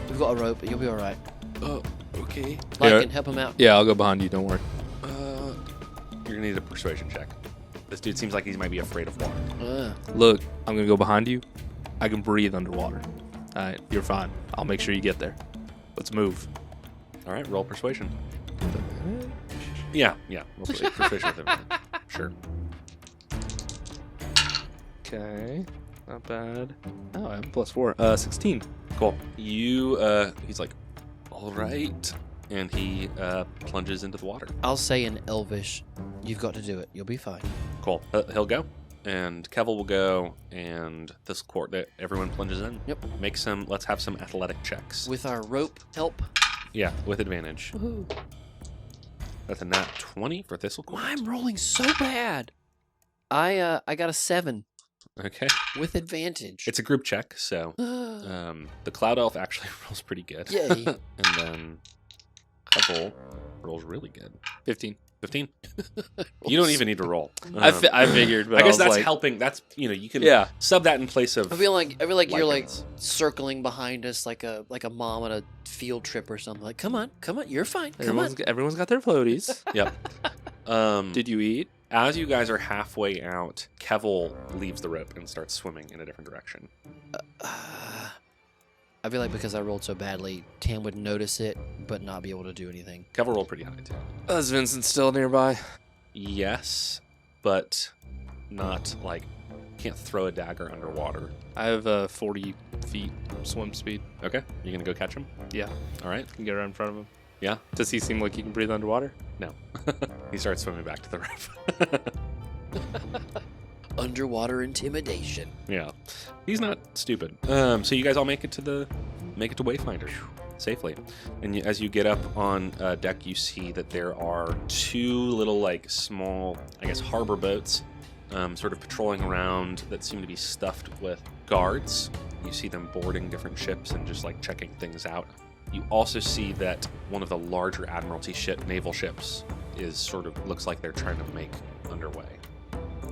We've got a rope, but you'll be alright. Oh, okay. Lichen, help him out. Yeah, I'll go behind you. Don't worry. You're gonna need a persuasion check. This dude seems like he might be afraid of water. Look, I'm gonna go behind you. I can breathe underwater. All right, you're fine. I'll make sure you get there. Let's move. All right, roll persuasion. Yeah. Roll persuasion with him. Sure. Okay, not bad. Oh, I have a +4. 16. Cool. He's like, all right, and he plunges into the water. I'll say in Elvish, you've got to do it. You'll be fine. Cool. He'll go, and Kevel will go, and Thistlecourt. Everyone plunges in. Yep. Let's have some athletic checks. With our rope help. Yeah, with advantage. Woohoo. That's a nat 20 for Thistlecourt. I'm rolling so bad. I got a 7 Okay. with advantage. It's a group check, so the cloud elf actually rolls pretty good. Yay. And then Kevel rolls really good. 15. 15? You don't even need to roll. I figured, but I guess was that's like, helping. That's, you can sub that in place of. I feel like you're like Lichens. circling behind us like a mom on a field trip or something. Like, come on, you're fine. Come on. Everyone's got their floaties. Yep. Did you eat? As you guys are halfway out, Kevel leaves the rope and starts swimming in a different direction. I feel like because I rolled so badly, Tam would notice it, but not be able to do anything. Kevel rolled pretty high, too. Is Vincent still nearby? Yes, but not like, can't throw a dagger underwater. I have 40 feet swim speed. Okay, you gonna go catch him? Yeah. All right. Can get right in front of him. Yeah? Does he seem like he can breathe underwater? No. He starts swimming back to the rope. Underwater intimidation. Yeah. He's not stupid. So you guys all make it to Wayfinder. safely. And as you get up on deck, you see that there are 2 little, like, small, I guess, harbor boats sort of patrolling around that seem to be stuffed with guards. You see them boarding different ships and just, like, checking things out. You also see that one of the larger Admiralty naval ships is sort of, looks like they're trying to make underway.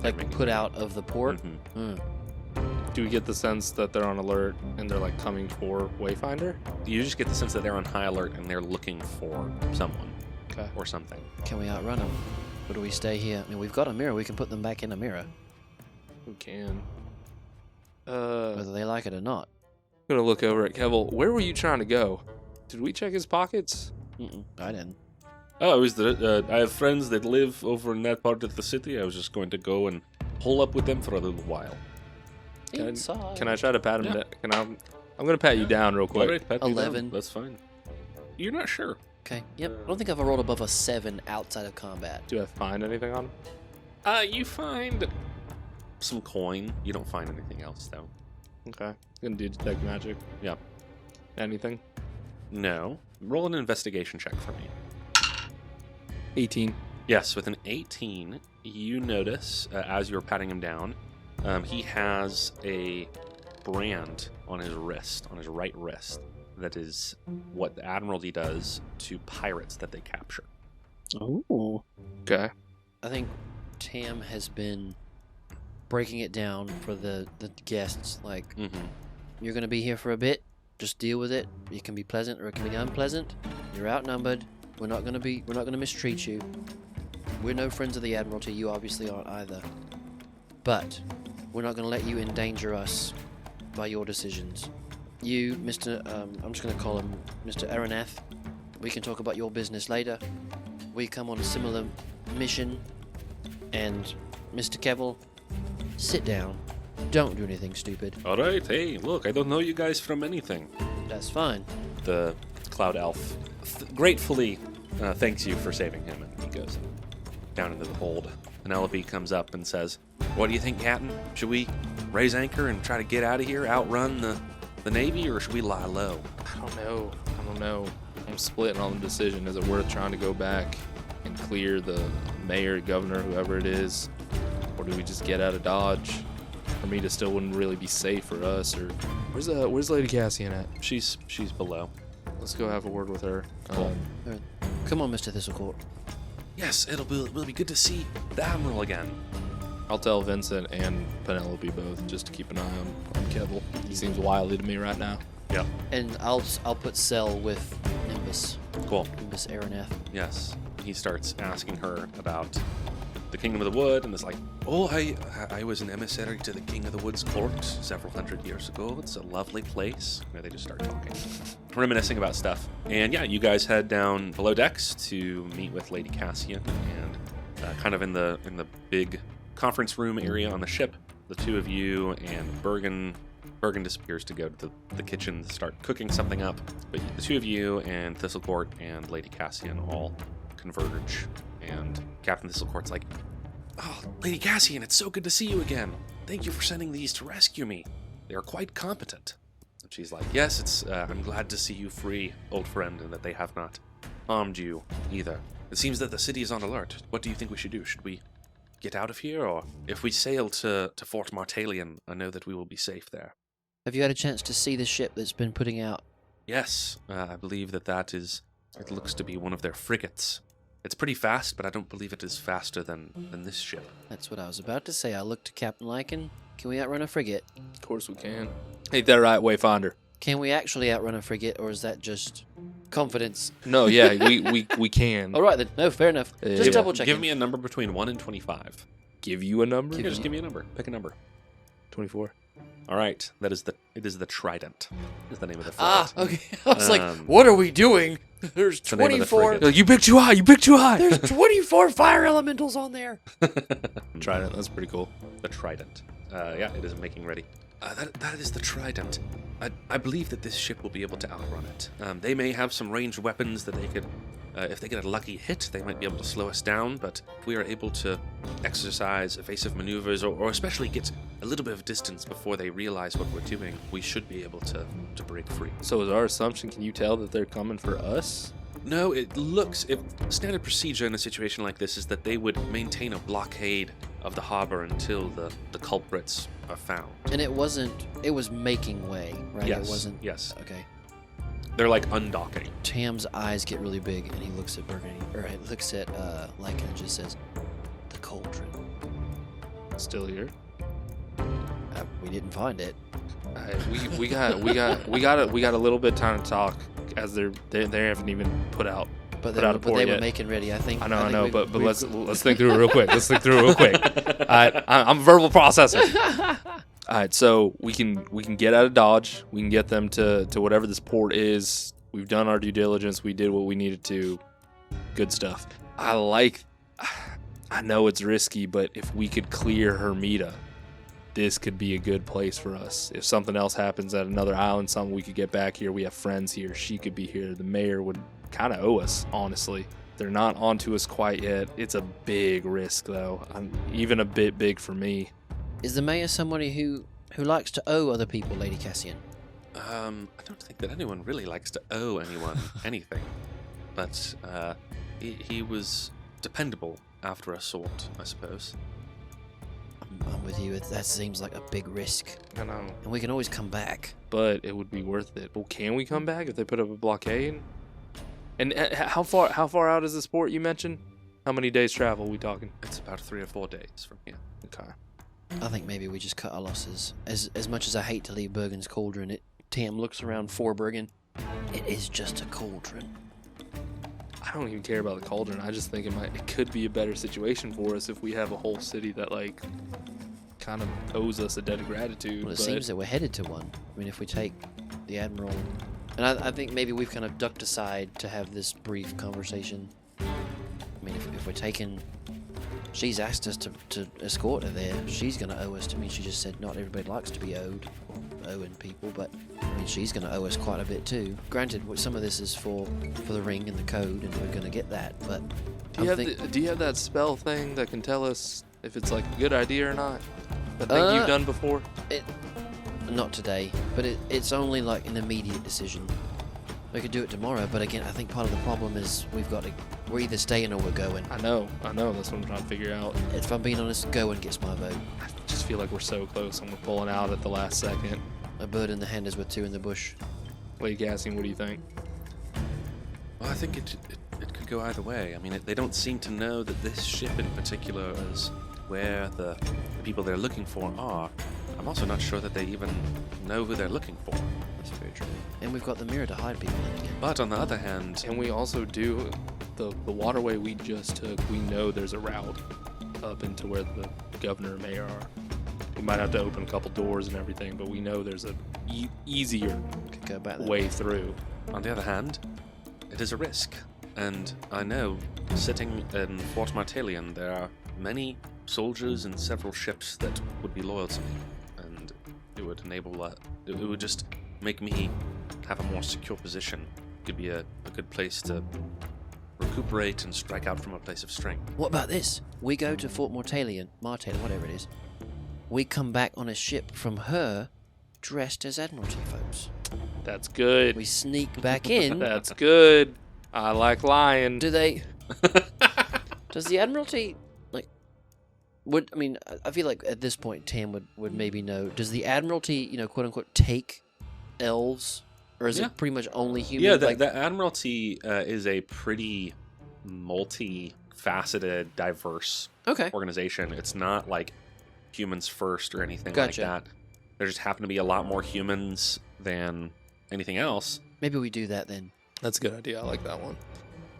Like put out of the port? Mm-hmm. Do we get the sense that they're on alert and they're like coming for Wayfinder? You just get the sense that they're on high alert and they're looking for someone or something. Can we outrun them? Or do we stay here? I mean, we've got a mirror. We can put them back in a mirror. We can. Whether they like it or not. I'm going to look over at Kevel. Where were you trying to go? Did we check his pockets? I didn't. Oh, it was I have friends that live over in that part of the city. I was just going to go and hole up with them for a little while. Inside. Can I try to pat him down? I'm going to pat you down real quick. All right, pat me 11. down. That's fine. You're not sure. Okay. Yep. I don't think I've rolled above a 7 outside of combat. Do I find anything on him? You find some coin. You don't find anything else, though. Okay. Gonna do detect magic. Yeah. Anything? No. Roll an investigation check for me. 18. Yes, with an 18, you notice, as you're patting him down, he has a brand on his wrist, on his right wrist, that is what the Admiralty does to pirates that they capture. Oh. Okay. I think Tam has been breaking it down for the guests. Like, you're going to be here for a bit. Just deal with it. It can be pleasant or it can be unpleasant. You're outnumbered. We're not going to mistreat you. We're no friends of the Admiralty. You obviously aren't either. But we're not going to let you endanger us by your decisions. You, Mr. I'm just going to call him Mr. Araneth. We can talk about your business later. We come on a similar mission. And Mr. Kevel, sit down. Don't do anything stupid. All right, hey, look, I don't know you guys from anything. That's fine. The Cloud Elf gratefully thanks you for saving him, and he goes down into the hold. Penelope comes up and says, "What do you think, Captain? Should we raise anchor and try to get out of here, outrun the Navy, or should we lie low?" I don't know. I'm splitting on the decision. Is it worth trying to go back and clear the mayor, governor, whoever it is? Or do we just get out of Dodge? Armida still wouldn't really be safe for us. Or where's Lady Cassian at? She's below. Let's go have a word with her. Come on, Mr. Thistlecourt. Yes, it'll be good to see the Admiral again. I'll tell Vincent and Penelope both just to keep an eye on Kevel. He seems wily to me right now. Yeah. And I'll put Cell with Nimbus. Cool. Nimbus Araneth. Yes. He starts asking her about the Kingdom of the Wood, and is like, "Oh, I was an emissary to the King of the Wood's court several hundred years ago. It's a lovely place." They just start talking, reminiscing about stuff. And yeah, you guys head down below decks to meet with Lady Cassian, and kind of in the big conference room area on the ship, the two of you and Bergen disappears to go to the kitchen to start cooking something up. But the two of you and Thistlecourt and Lady Cassian all converge. And Captain Thistlecourt's like, "Oh, Lady Cassian, it's so good to see you again. Thank you for sending these to rescue me. They are quite competent." And she's like, "Yes, I'm glad to see you free, old friend, and that they have not harmed you either. It seems that the city is on alert. What do you think we should do? Should we get out of here, or if we sail to Fort Martalion, I know that we will be safe there." Have you had a chance to see the ship that's been putting out? Yes, I believe it looks to be one of their frigates. It's pretty fast, but I don't believe it is faster than this ship. That's what I was about to say. I looked to Captain Lichen. Can we outrun a frigate? Of course we can. Ain't that right, Wayfinder? Can we actually outrun a frigate, or is that just confidence? No, yeah, we can. All right then. No, fair enough. Just double checking. Give me a number between 1 and 25. Give you a number? Yeah, just give me a number. Pick a number. 24. All right, it is the Trident. Is the name of the frigate. Ah, okay. I was like, what are we doing? There's the name of the 24. frigate. You picked too high. There's 24 fire elementals on there. Trident, that's pretty cool. The Trident. Yeah, it is making ready. That is the Trident. I believe that this ship will be able to outrun it. They may have some ranged weapons that they could if they get a lucky hit, they might be able to slow us down, but if we are able to exercise evasive maneuvers or especially get a little bit of distance before they realize what we're doing, we should be able to break free. So is our assumption, can you tell that they're coming for us? No, standard procedure in a situation like this is that they would maintain a blockade of the harbor until the culprits are found. And it was making way, right? Yes, It wasn't. yes. Okay. They're like undocking. Tam's eyes get really big, and he looks at Burgundy, or he looks at Lichen and just says, "The cauldron." Still here? We didn't find it. We got a little bit of time to talk, as they haven't even put out. But Put out a pour they yet. were making ready. I think. I know, but we- let's think through it real quick. I'm a verbal processor. All right, so we can get out of Dodge. We can get them to whatever this port is. We've done our due diligence. We did what we needed to. Good stuff. I know it's risky, but if we could clear Hermida, this could be a good place for us. If something else happens at another island, something we could get back here. We have friends here. She could be here. The mayor would kind of owe us, honestly. They're not onto us quite yet. It's a big risk, though. Even a bit big for me. Is the mayor somebody who likes to owe other people, Lady Cassian? I don't think that anyone really likes to owe anyone anything, but he was dependable after assault, I suppose. I'm with you. That seems like a big risk. I know. And we can always come back. But it would be worth it. Well, can we come back if they put up a blockade? And how far out is the port you mentioned? How many days travel are we talking? It's about 3 or 4 days from here. Okay. I think maybe we just cut our losses. As much as I hate to leave Bergen's cauldron, Tam looks around for Bergen. It is just a cauldron. I don't even care about the cauldron. I just think it could be a better situation for us if we have a whole city that kind of owes us a debt of gratitude. Well, it seems that we're headed to one. I mean, if we take the Admiral... And I think maybe we've kind of ducked aside to have this brief conversation. I mean, if we're taking... She's asked us to escort her there. She's going to owe us. I mean, she just said not everybody likes to be owed, or owing people, but I mean, she's going to owe us quite a bit too. Granted, some of this is for the ring and the code, and we're going to get that, but... Do you have that spell thing that can tell us if it's like a good idea or not? That thing you've done before? Not today, but it's only like an immediate decision. We could do it tomorrow, but again, I think part of the problem is we're either staying or we're going. I know. That's what I'm trying to figure out. If I'm being honest, going gets my vote. I just feel like we're so close and we're pulling out at the last second. A bird in the hand is worth two in the bush. Lady Cassian, what do you think? Well, I think it could go either way. I mean, they don't seem to know that this ship in particular is where the people they're looking for are. I'm also not sure that they even know who they're looking for. That's very true. And we've got the mirror to hide people in again. But on the other hand... And we also do... The waterway we just took, we know there's a route up into where the governor and mayor are. We might have to open a couple doors and everything, but we know there's a easier Could go back there. way through. On the other hand, it is a risk. And I know, sitting in Fort Martelian, there are many soldiers and several ships that would be loyal to me. And it would enable it would just make me have a more secure position. It could be a good place to recuperate and strike out from a place of strength. What about this? We go to Fort Martelian, whatever it is. We come back on a ship from her, dressed as Admiralty folks. That's good. We sneak back in. That's good. I like lying. Do they... Does the Admiralty... I feel like at this point Tam would maybe know. Does the Admiralty, quote unquote, take elves? Or is it pretty much only humans? Yeah, the Admiralty is a pretty multi-faceted, diverse organization. It's not like humans first or anything like that. There just happen to be a lot more humans than anything else. Maybe we do that then. That's a good idea. I like that one.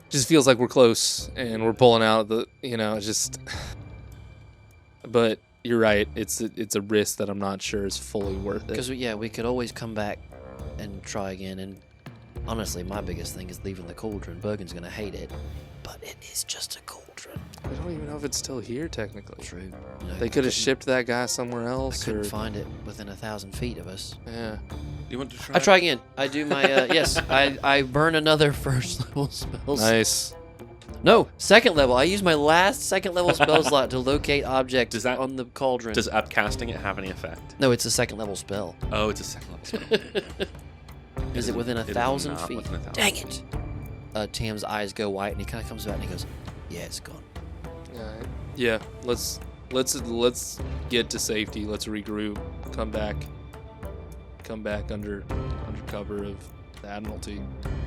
Just feels like we're close and we're pulling out it's just... But you're right. It's a risk that I'm not sure is fully worth it. Because we could always come back and try again. And honestly, my biggest thing is leaving the cauldron. Bergen's gonna hate it, but it is just a cauldron. I don't even know if it's still here technically. True. They could have shipped that guy somewhere else. I couldn't find it within 1,000 feet of us. Yeah. You want to try? I try again. I do my yes. I burn another first level spell. Nice. No, second level. I use my last second level spell slot to locate objects Does that- on the cauldron. Does upcasting it have any effect? No, it's a second level spell. Oh, it's a second level spell. Is it within It is 1,000 not feet? within 1,000 Dang feet. it! Tam's eyes go white, and he kind of comes back and he goes, "Yeah, it's gone." Yeah, let's get to safety. Let's regroup. Come back under cover of the Admiralty.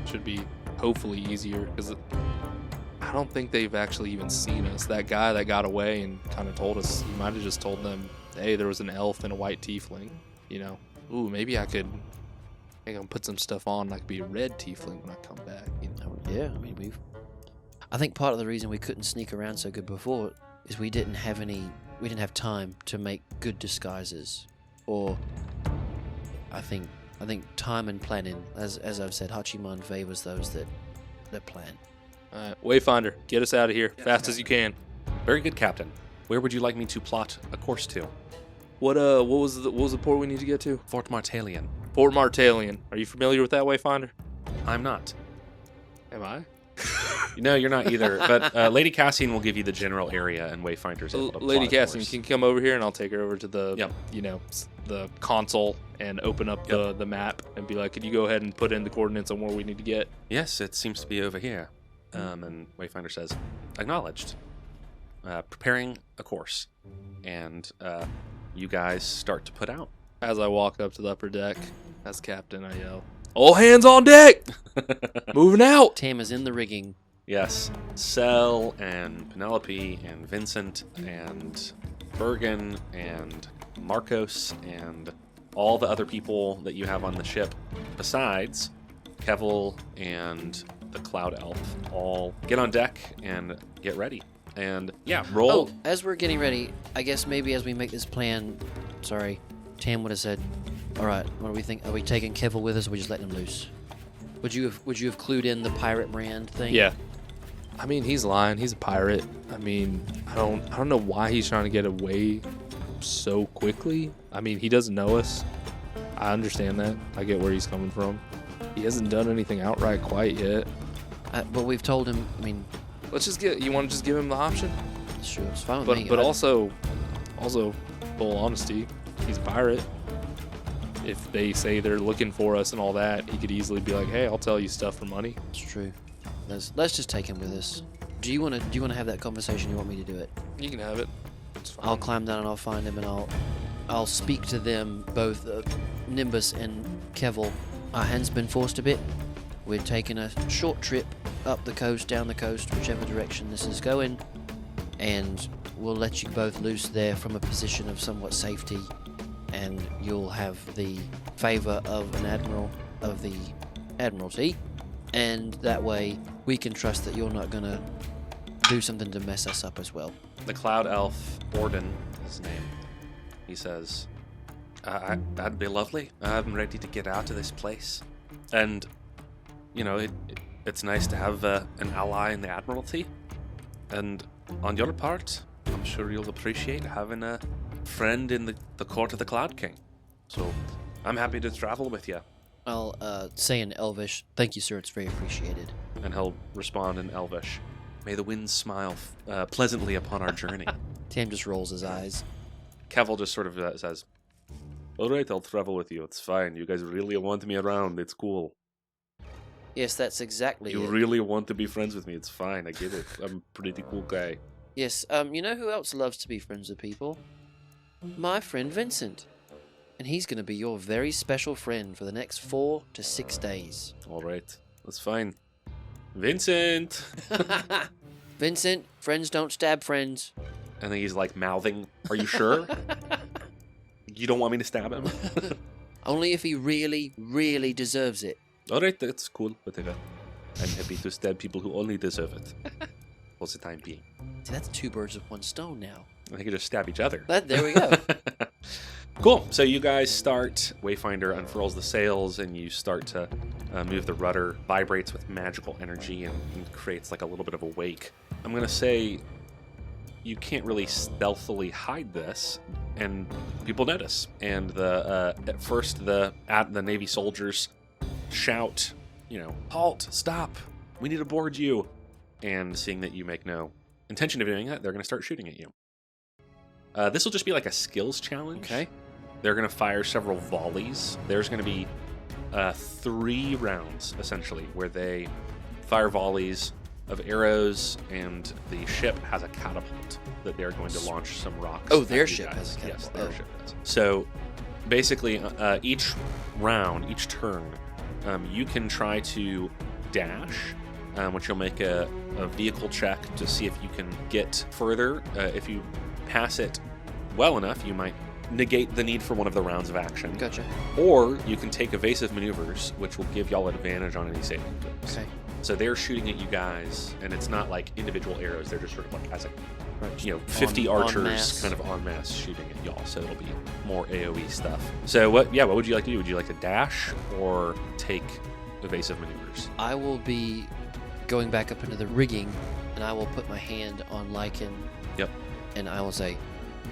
Should be hopefully easier because I don't think they've actually even seen us. That guy that got away and kind of told us, he might have just told them, hey, there was an elf and a white tiefling. You know, ooh, maybe I can put some stuff on. I could be a red tiefling when I come back. You know? Yeah, I mean I think part of the reason we couldn't sneak around so good before is we didn't have time to make good disguises, or I think time and planning. As I've said, Hachiman favors those that plan. All right, Wayfinder, get us out of here fast as you can. Very good, Captain. Where would you like me to plot a course to? What was the port we need to get to? Fort Martalion. Fort Martalion. Are you familiar with that, Wayfinder? I'm not. Am I? No, you're not either. But Lady Cassian will give you the general area, and Wayfinder's able to Lady plot a Cassian, course. can you come over here and I'll take her over to the Yep. the console and open up the map and be like, could you go ahead and put in the coordinates on where we need to get? Yes, it seems to be over here. And Wayfinder says, acknowledged. Preparing a course. And you guys start to put out. As I walk up to the upper deck, as captain, I yell, all hands on deck! Moving out! Tam is in the rigging. Yes, Sel and Penelope and Vincent and Bergen and Marcos and all the other people that you have on the ship, besides Kevel and the Cloud Elf, all get on deck and get ready. And yeah, roll. Oh, as we're getting ready, I guess maybe as we make this plan, Tam would have said, "All right, what do we think? Are we taking Kevel with us, or we just letting him loose?" Would you have clued in the pirate brand thing? Yeah. I mean, he's lying. He's a pirate. I mean, I don't know why he's trying to get away so quickly. I mean, he doesn't know us. I understand that. I get where he's coming from. He hasn't done anything outright quite yet. But we've told him. I mean, You want to just give him the option? sure, it's fine with me. But also, full honesty, he's a pirate. If they say they're looking for us and all that, he could easily be like, "Hey, I'll tell you stuff for money." It's true. Let's just take him with us. Do you want to have that conversation? You want me to do it? You can have it. It's fine. I'll climb down and I'll find him and I'll speak to them both, Nimbus and Kevel. Our hand's been forced a bit. We're taking a short trip up the coast, down the coast, whichever direction this is going, and we'll let you both loose there from a position of somewhat safety, and you'll have the favor of an admiral of the Admiralty, and that way we can trust that you're not gonna do something to mess us up as well. The Cloud Elf, Orden, his name, he says, that'd be lovely. I'm ready to get out of this place. And, you know, it's nice to have an ally in the Admiralty. And on your part, I'm sure you'll appreciate having a friend in the court of the Cloud King. So I'm happy to travel with you. I'll say in Elvish, "Thank you, sir. It's very appreciated." And he'll respond in Elvish, "May the winds smile pleasantly upon our journey." Tam just rolls his eyes. Kevel just sort of says, "All right, I'll travel with you. It's fine. You guys really want me around. It's cool. Yes, that's exactly You it. really want to be friends with me. It's fine. I get it. I'm a pretty cool guy." Yes, you know who else loves to be friends with people? My friend Vincent. And he's going to be your very special friend for the next 4 to 6 days. All right, that's fine. Vincent! Vincent, friends don't stab friends. And then he's like mouthing, "Are you sure? You don't want me to stab him?" Only if he really, really deserves it. All right, that's cool. Whatever. I'm happy to stab people who only deserve it. For the time being. See, that's 2 birds with 1 stone now. They can just stab each other. There we go. Cool. So you guys start. Wayfinder unfurls the sails, and you start to move the rudder. Vibrates with magical energy and creates like a little bit of a wake. I'm gonna say you can't really stealthily hide this, and people notice. And at first the Navy soldiers shout, halt, stop, we need to board you. And seeing that you make no intention of doing that, they're going to start shooting at you. This will just be like a skills challenge. Okay. They're going to fire several volleys. There's going to be 3 rounds, essentially, where they fire volleys of arrows, and the ship has a catapult that they're going to launch some rocks. Oh, their at you ship guys. has a catapult. Yes, their Oh. ship does. So basically, each round, each turn, you can try to dash, which you'll make a vehicle check to see if you can get further. If you pass it well enough, you might negate the need for one of the rounds of action. Gotcha. Or you can take evasive maneuvers, which will give y'all advantage on any saving throws. Okay. So they're shooting at you guys, and it's not like individual arrows. They're just sort of like as a, 50 En archers masse. kind of en masse shooting at y'all. So it'll be more AOE stuff. So what would you like to do? Would you like to dash or take evasive maneuvers? I will be going back up into the rigging, and I will put my hand on Lichen. Yep. And I will say,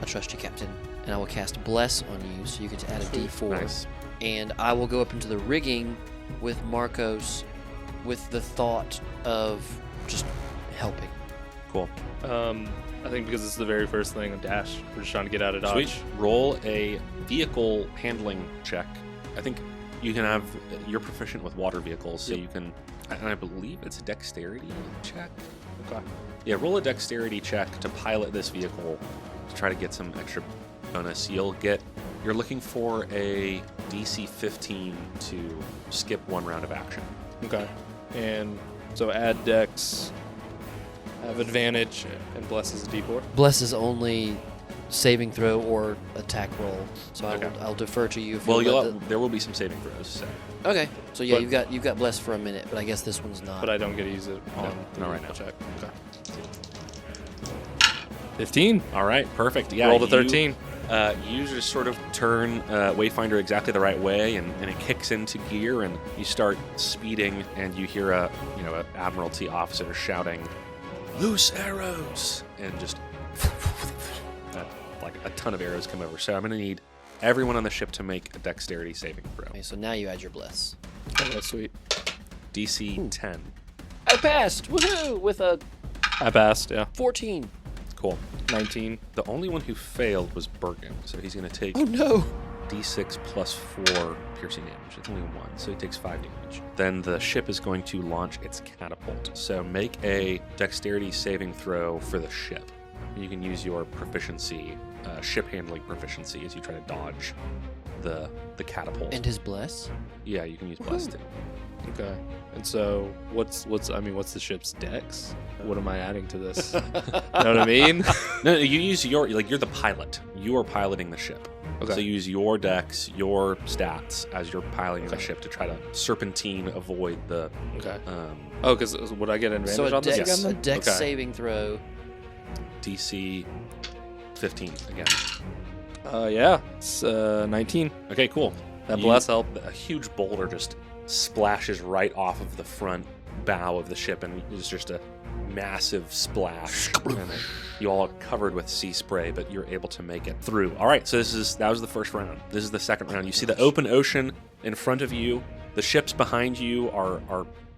I trust you, Captain. And I will cast Bless on you, so you get to add a D4. Nice. And I will go up into the rigging with Marcos with the thought of just helping. Cool. I think because it's the very first thing, a dash. We're just trying to get out of dodge. Sweet. Roll a vehicle handling check. I think you can have, you're proficient with water vehicles, so you can, and I believe it's a dexterity check. Okay. Yeah, roll a dexterity check to pilot this vehicle to try to get some extra bonus. You're looking for a DC 15 to skip 1 round of action. Okay. And so add dex, have advantage, and bless is a d4. Bless is only saving throw or attack roll, so Okay. I'll defer to you. If Well, you let there will be some saving throws. So. Okay, so yeah, But- you've got Bless for a minute, but I guess this one's not. But I don't get to use it on the not right now. check. Okay. 15. All right, perfect. Yeah, Roll to 13. You just sort of turn Wayfinder exactly the right way, and it kicks into gear, and you start speeding, and you hear a Admiralty officer shouting, "Loose arrows!" and just like a ton of arrows come over. So I'm going to need everyone on the ship to make a dexterity saving throw. Okay, so now you add your Bless. Oh, that's sweet. DC 10. I passed! Woohoo! With a I passed, yeah. 14. Cool. 19. The only one who failed was Bergen, so he's going to take Oh no! D6 plus 4 piercing damage. It's only 1, so he takes 5 damage. Then the ship is going to launch its catapult. So make a dexterity saving throw for the ship. You can use your proficiency, ship handling proficiency, as you try to dodge the catapult. And his Bless? Yeah, you can use bless too. Okay. And so what's the ship's dex? What am I adding to this? You know what I mean? No, you use you're the pilot. You are piloting the ship. Okay. So use your dex, your stats as you're piloting the ship to try to serpentine avoid the. Okay. Oh, because would I get an advantage So a on this dex, again? a then? dex Okay. saving throw. DC 15 again. Yeah. It's 19. Okay, cool. That bless help. A huge boulder just splashes right off of the front bow of the ship, and it's just a massive splash. And you all are covered with sea spray, but you're able to make it through. All right, so that was the first round. This is the second round. You see the open ocean in front of you. The ships behind you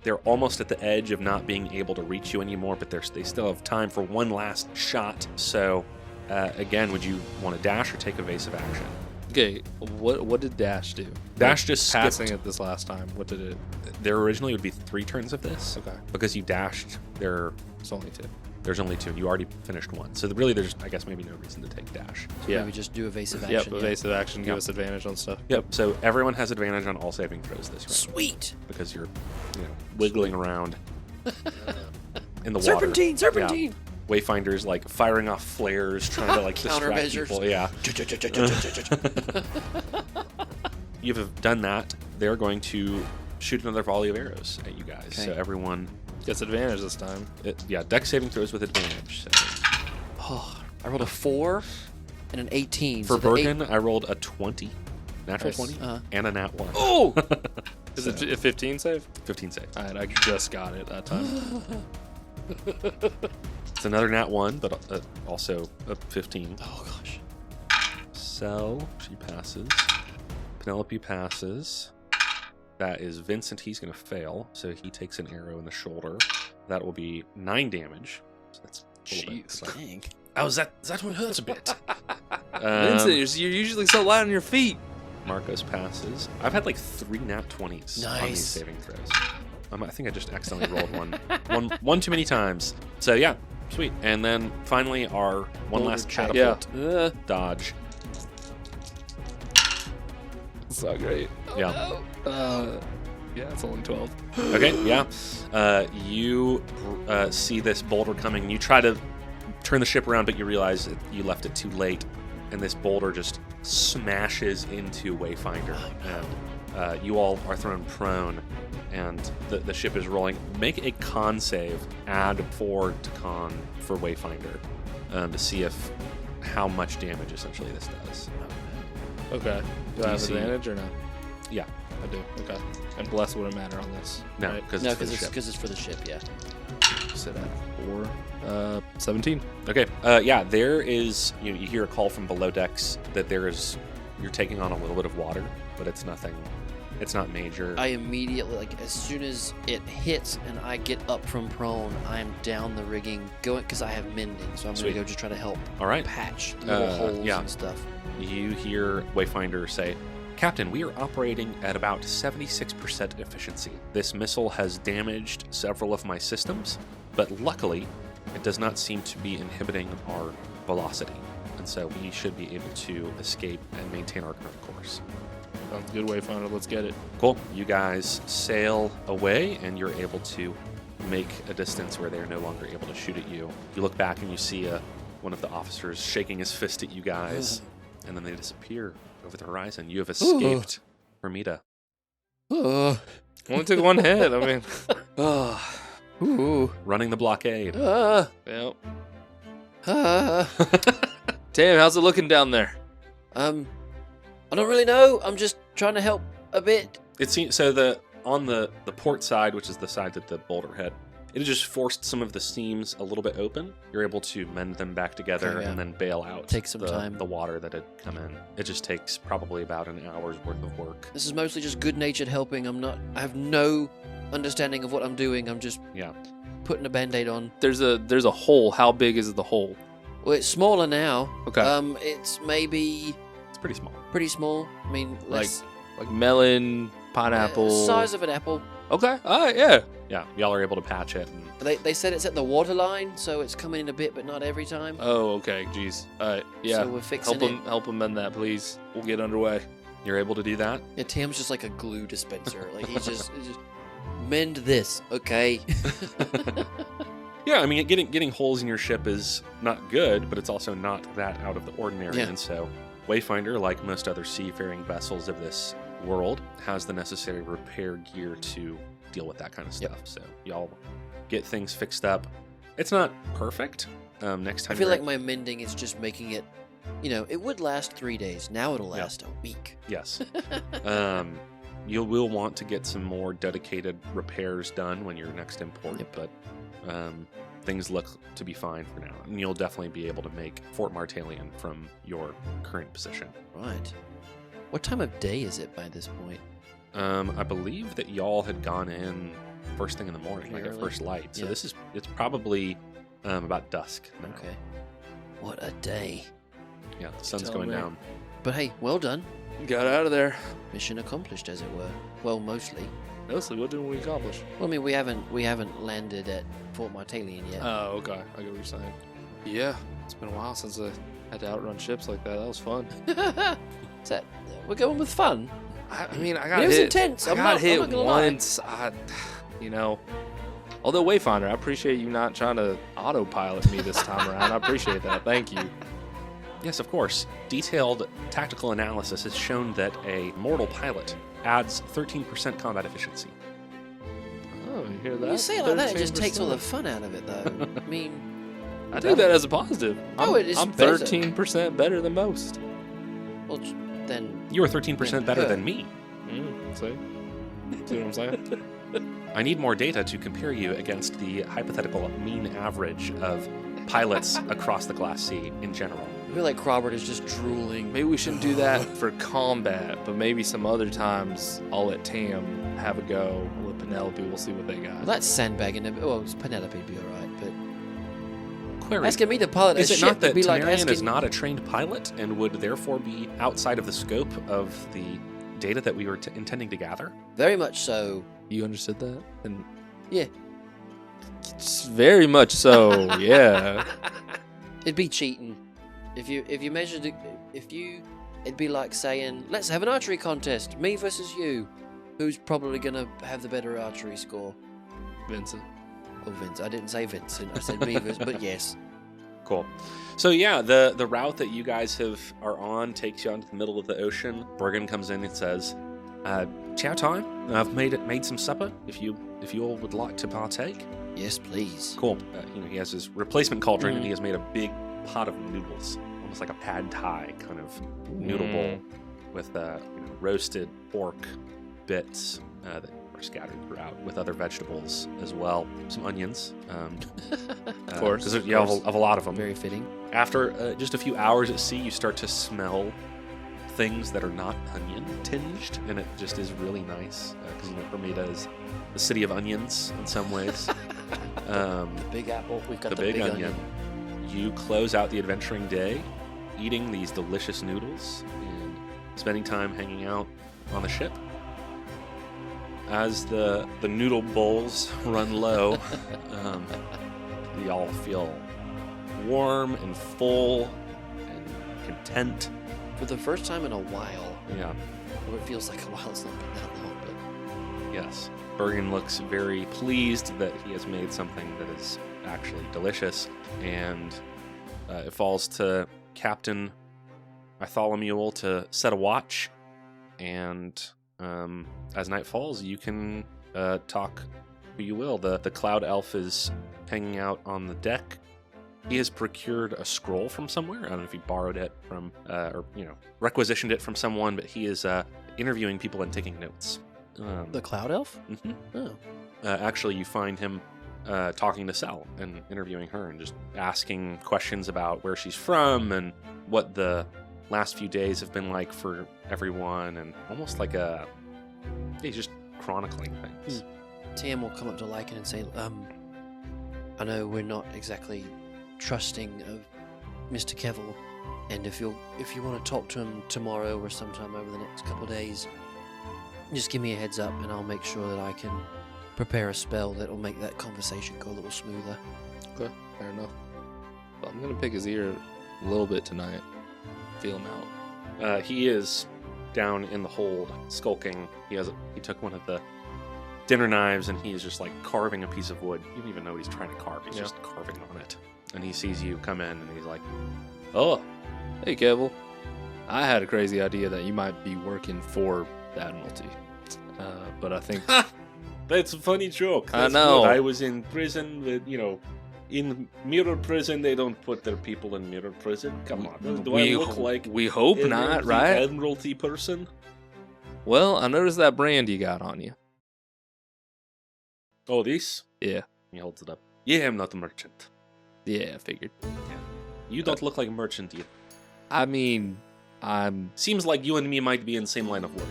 they're almost at the edge of not being able to reach you anymore, but they still have time for one last shot. So, again, would you want to dash or take evasive action? Okay. What did dash do? Dash just passing skipped. it this last time. What did it? There originally would be 3 turns of this. Okay. Because you dashed, It's only 2. there's only 2. You already finished 1. So really, there's, I guess, maybe no reason to take dash. So maybe just do evasive action. Yep. yeah. Evasive action. Give Yep. us advantage on stuff. Yep. So everyone has advantage on all saving throws this round. Sweet! Because you're, wiggling around in the water. Serpentine! Serpentine! Wayfinders like firing off flares, trying to like distract Countermeasures. people. Yeah. You've done that. They're going to shoot another volley of arrows at you guys. Okay. So everyone, Gets advantage this time. dex saving throws with advantage. So. Oh, I rolled a 4 and an 18. For so the Bergen, I rolled a 20, natural Nice. 20, Uh-huh. and a nat 1. Oh! Is it a 15 save? 15 save. All right. I just got it that time. It's another nat 1, but also a 15. Oh, gosh. Sel, she passes. Penelope passes. That is Vincent. He's going to fail, so he takes an arrow in the shoulder. That will be 9 damage. So that's a little bit. Jeez, dang. Oh, is that one hurts a bit? Vincent, you're usually so light on your feet. Marcos passes. I've had like 3 nat 20s on these Nice. saving throws. I think I just accidentally rolled one too many times. So yeah, sweet. And then finally our one last catapult dodge. It's not great. Yeah. Yeah, it's only 12. Okay, yeah. You see this boulder coming, and you try to turn the ship around, but you realize that you left it too late, and this boulder just smashes into Wayfinder, and you all are thrown prone, and the ship is rolling. Make a con save. Add 4 to con for Wayfinder to see how much damage essentially this does. Okay. Do I have DC. advantage or no? Yeah. I do. Okay. And bless wouldn't matter on this. No, right? because No, it's for the ship. because it's for the ship, yeah. Sit at 4. 17. Okay. Yeah, there is. You hear a call from below decks that you're taking on a little bit of water, but it's nothing. It's not major. I immediately, like, as soon as it hits and I get up from prone, I'm down the rigging going, because I have mending, so I'm going Sweet. to go just try to help All right. patch little holes yeah. and stuff. You hear Wayfinder say, "Captain, we are operating at about 76% efficiency. This missile has damaged several of my systems, but luckily, it does not seem to be inhibiting our velocity, and so we should be able to escape and maintain our current course." Sounds good, Wayfinder. Let's get it. Cool. You guys sail away, and you're able to make a distance where they're no longer able to shoot at you. You look back, and you see one of the officers shaking his fist at you guys, and then they disappear over the horizon. You have escaped Hermita. Only took one hit. I mean, Ooh. Running the blockade. yep. Tam, how's it looking down there? I don't really know. I'm just trying to help a bit. It seems so. On the port side, which is the side that the boulder hit, it just forced some of the seams a little bit open. You're able to mend them back together Okay, yeah. and then bail out Takes some time. the water that had come in. It just takes probably about an hour's worth of work. This is mostly just good-natured helping. I have no understanding of what I'm doing. I'm just Yeah. putting a Band-Aid on. There's a hole. How big is the hole? Well, it's smaller now. Okay. It's maybe It's pretty small. pretty small. I mean, Like melon, pineapple. size of an apple. Okay. All right. Yeah. Yeah, y'all are able to patch it. And They said it's at the waterline, so it's coming in a bit, but not every time. Oh, okay. Jeez. All right. Yeah. So we're fixing it. Help him mend that, please. We'll get underway. you're able to do that. Yeah, Tim's just like a glue dispenser. Like he's just mend this, okay? Yeah, I mean, getting holes in your ship is not good, but it's also not that out of the ordinary. Yeah. And so, Wayfinder, like most other seafaring vessels of this world, has the necessary repair gear to deal with that kind of stuff. Yep. So, y'all get things fixed up. It's not perfect. Next time, I feel you're like my mending is just making it. It would last 3 days. Now it'll Yeah. last a week. Yes. You will want to get some more dedicated repairs done when you're next in port, Yep. but things look to be fine for now. And you'll definitely be able to make Fort Martalion from your current position. Right. What time of day is it by this point? I believe that y'all had gone in first thing in the morning, Pretty like at early. first light. So Yeah. it's probably about dusk now. Okay. What a day. Yeah, the sun's Tell going me. down. But hey, well done. Got out of there. Mission accomplished, as it were. Well, mostly. Mostly, what didn't we accomplish? Well, I mean, we haven't landed at Fort Martalion yet. Oh, okay. I get what you're saying. Yeah, it's been a while since I had to outrun ships like that. That was fun. Is that we're going with fun? I mean, I got It was hit. intense. I I'm got not hit gonna lie. once. Although Wayfinder, I appreciate you not trying to autopilot me this time around. I appreciate that. Thank you. Yes, of course. Detailed tactical analysis has shown that a mortal pilot adds 13% combat efficiency. Oh, you hear that? When you say it like that, it just 13%. takes all the fun out of it, though. I mean, I take that as a positive. Oh, it is I'm better. 13% better than most. well, then You are 13% better Yeah. than me. See what I'm saying? I need more data to compare you against the hypothetical mean average of pilots across the glass sea in general. I feel like Robert is just drooling. Maybe we shouldn't do that for combat, but maybe some other times I'll let Tam have a go. I'll let Penelope, we'll see what they got. Well, that's sandbagging him. Well, Penelope would be all right, but Query. asking me to pilot a Is it ship not that would be like Tamarian asking... is not a trained pilot and would therefore be outside of the scope of the data that we were intending to gather? Very much so. You understood that? And Yeah. it's very much so, yeah. It'd be cheating. If you measured it, it'd be like saying, let's have an archery contest, me versus you. Who's probably gonna have the better archery score? Vincent. Oh, Vince. I didn't say Vincent. I said me versus, but yes. Cool. So yeah, the route that you guys are on takes you out into the middle of the ocean. Bergen comes in and says, "Chow time. I've made some supper. If you all would like to partake." Yes, please. Cool. He has his replacement cauldron, and he has made a big pot of noodles, almost like a pad thai kind of noodle bowl, with roasted pork bits that are scattered throughout, with other vegetables as well, some onions. Of course. Because you have a lot of them. Very fitting. After just a few hours at sea, you start to smell things that are not onion tinged, and it just is really nice because Bermuda is the city of onions in some ways. The Big Apple. We've got the big onion. You close out the adventuring day eating these delicious noodles and spending time hanging out on the ship. As the noodle bowls run low, you all feel warm and full and content. For the first time in a while. Yeah. Or it feels like a while. It's not been that long, but... Yes. Bergen looks very pleased that he has made something that is actually delicious, and it falls to Captain Bartholomew to set a watch, and as night falls, you can talk who you will. The Cloud Elf is hanging out on the deck. He has procured a scroll from somewhere. I don't know if he borrowed it from, or requisitioned it from someone, but he is interviewing people and taking notes. The Cloud Elf? Mm-hmm. Oh. Actually, you find him talking to Sel and interviewing her and just asking questions about where she's from and what the last few days have been like for everyone, and almost like he's just chronicling things. Tam will come up to Lichen and say, I know we're not exactly trusting of Mr. Kevel, and if you want to talk to him tomorrow or sometime over the next couple of days, just give me a heads up and I'll make sure that I can prepare a spell that will make that conversation go a little smoother. Okay, fair enough. Well, I'm gonna pick his ear a little bit tonight. Feel him out. He is down in the hold, skulking. He took one of the dinner knives and he is just like carving a piece of wood. You don't even know what he's trying to carve. He's just carving on it. And he sees you come in and he's like, "Oh, hey, Kevel. I had a crazy idea that you might be working for the Admiralty. But I think... That's a funny joke. I know. Good. I was in prison with, in mirror prison, they don't put their people in mirror prison. Come on. Do I look like we hope not, right? Admiralty person? Well, I noticed that brand you got on you. Oh, this? Yeah. He holds it up. Yeah, I'm not a merchant. Yeah, I figured. Yeah. You don't look like a merchant either. I mean, Seems like you and me might be in the same line of work.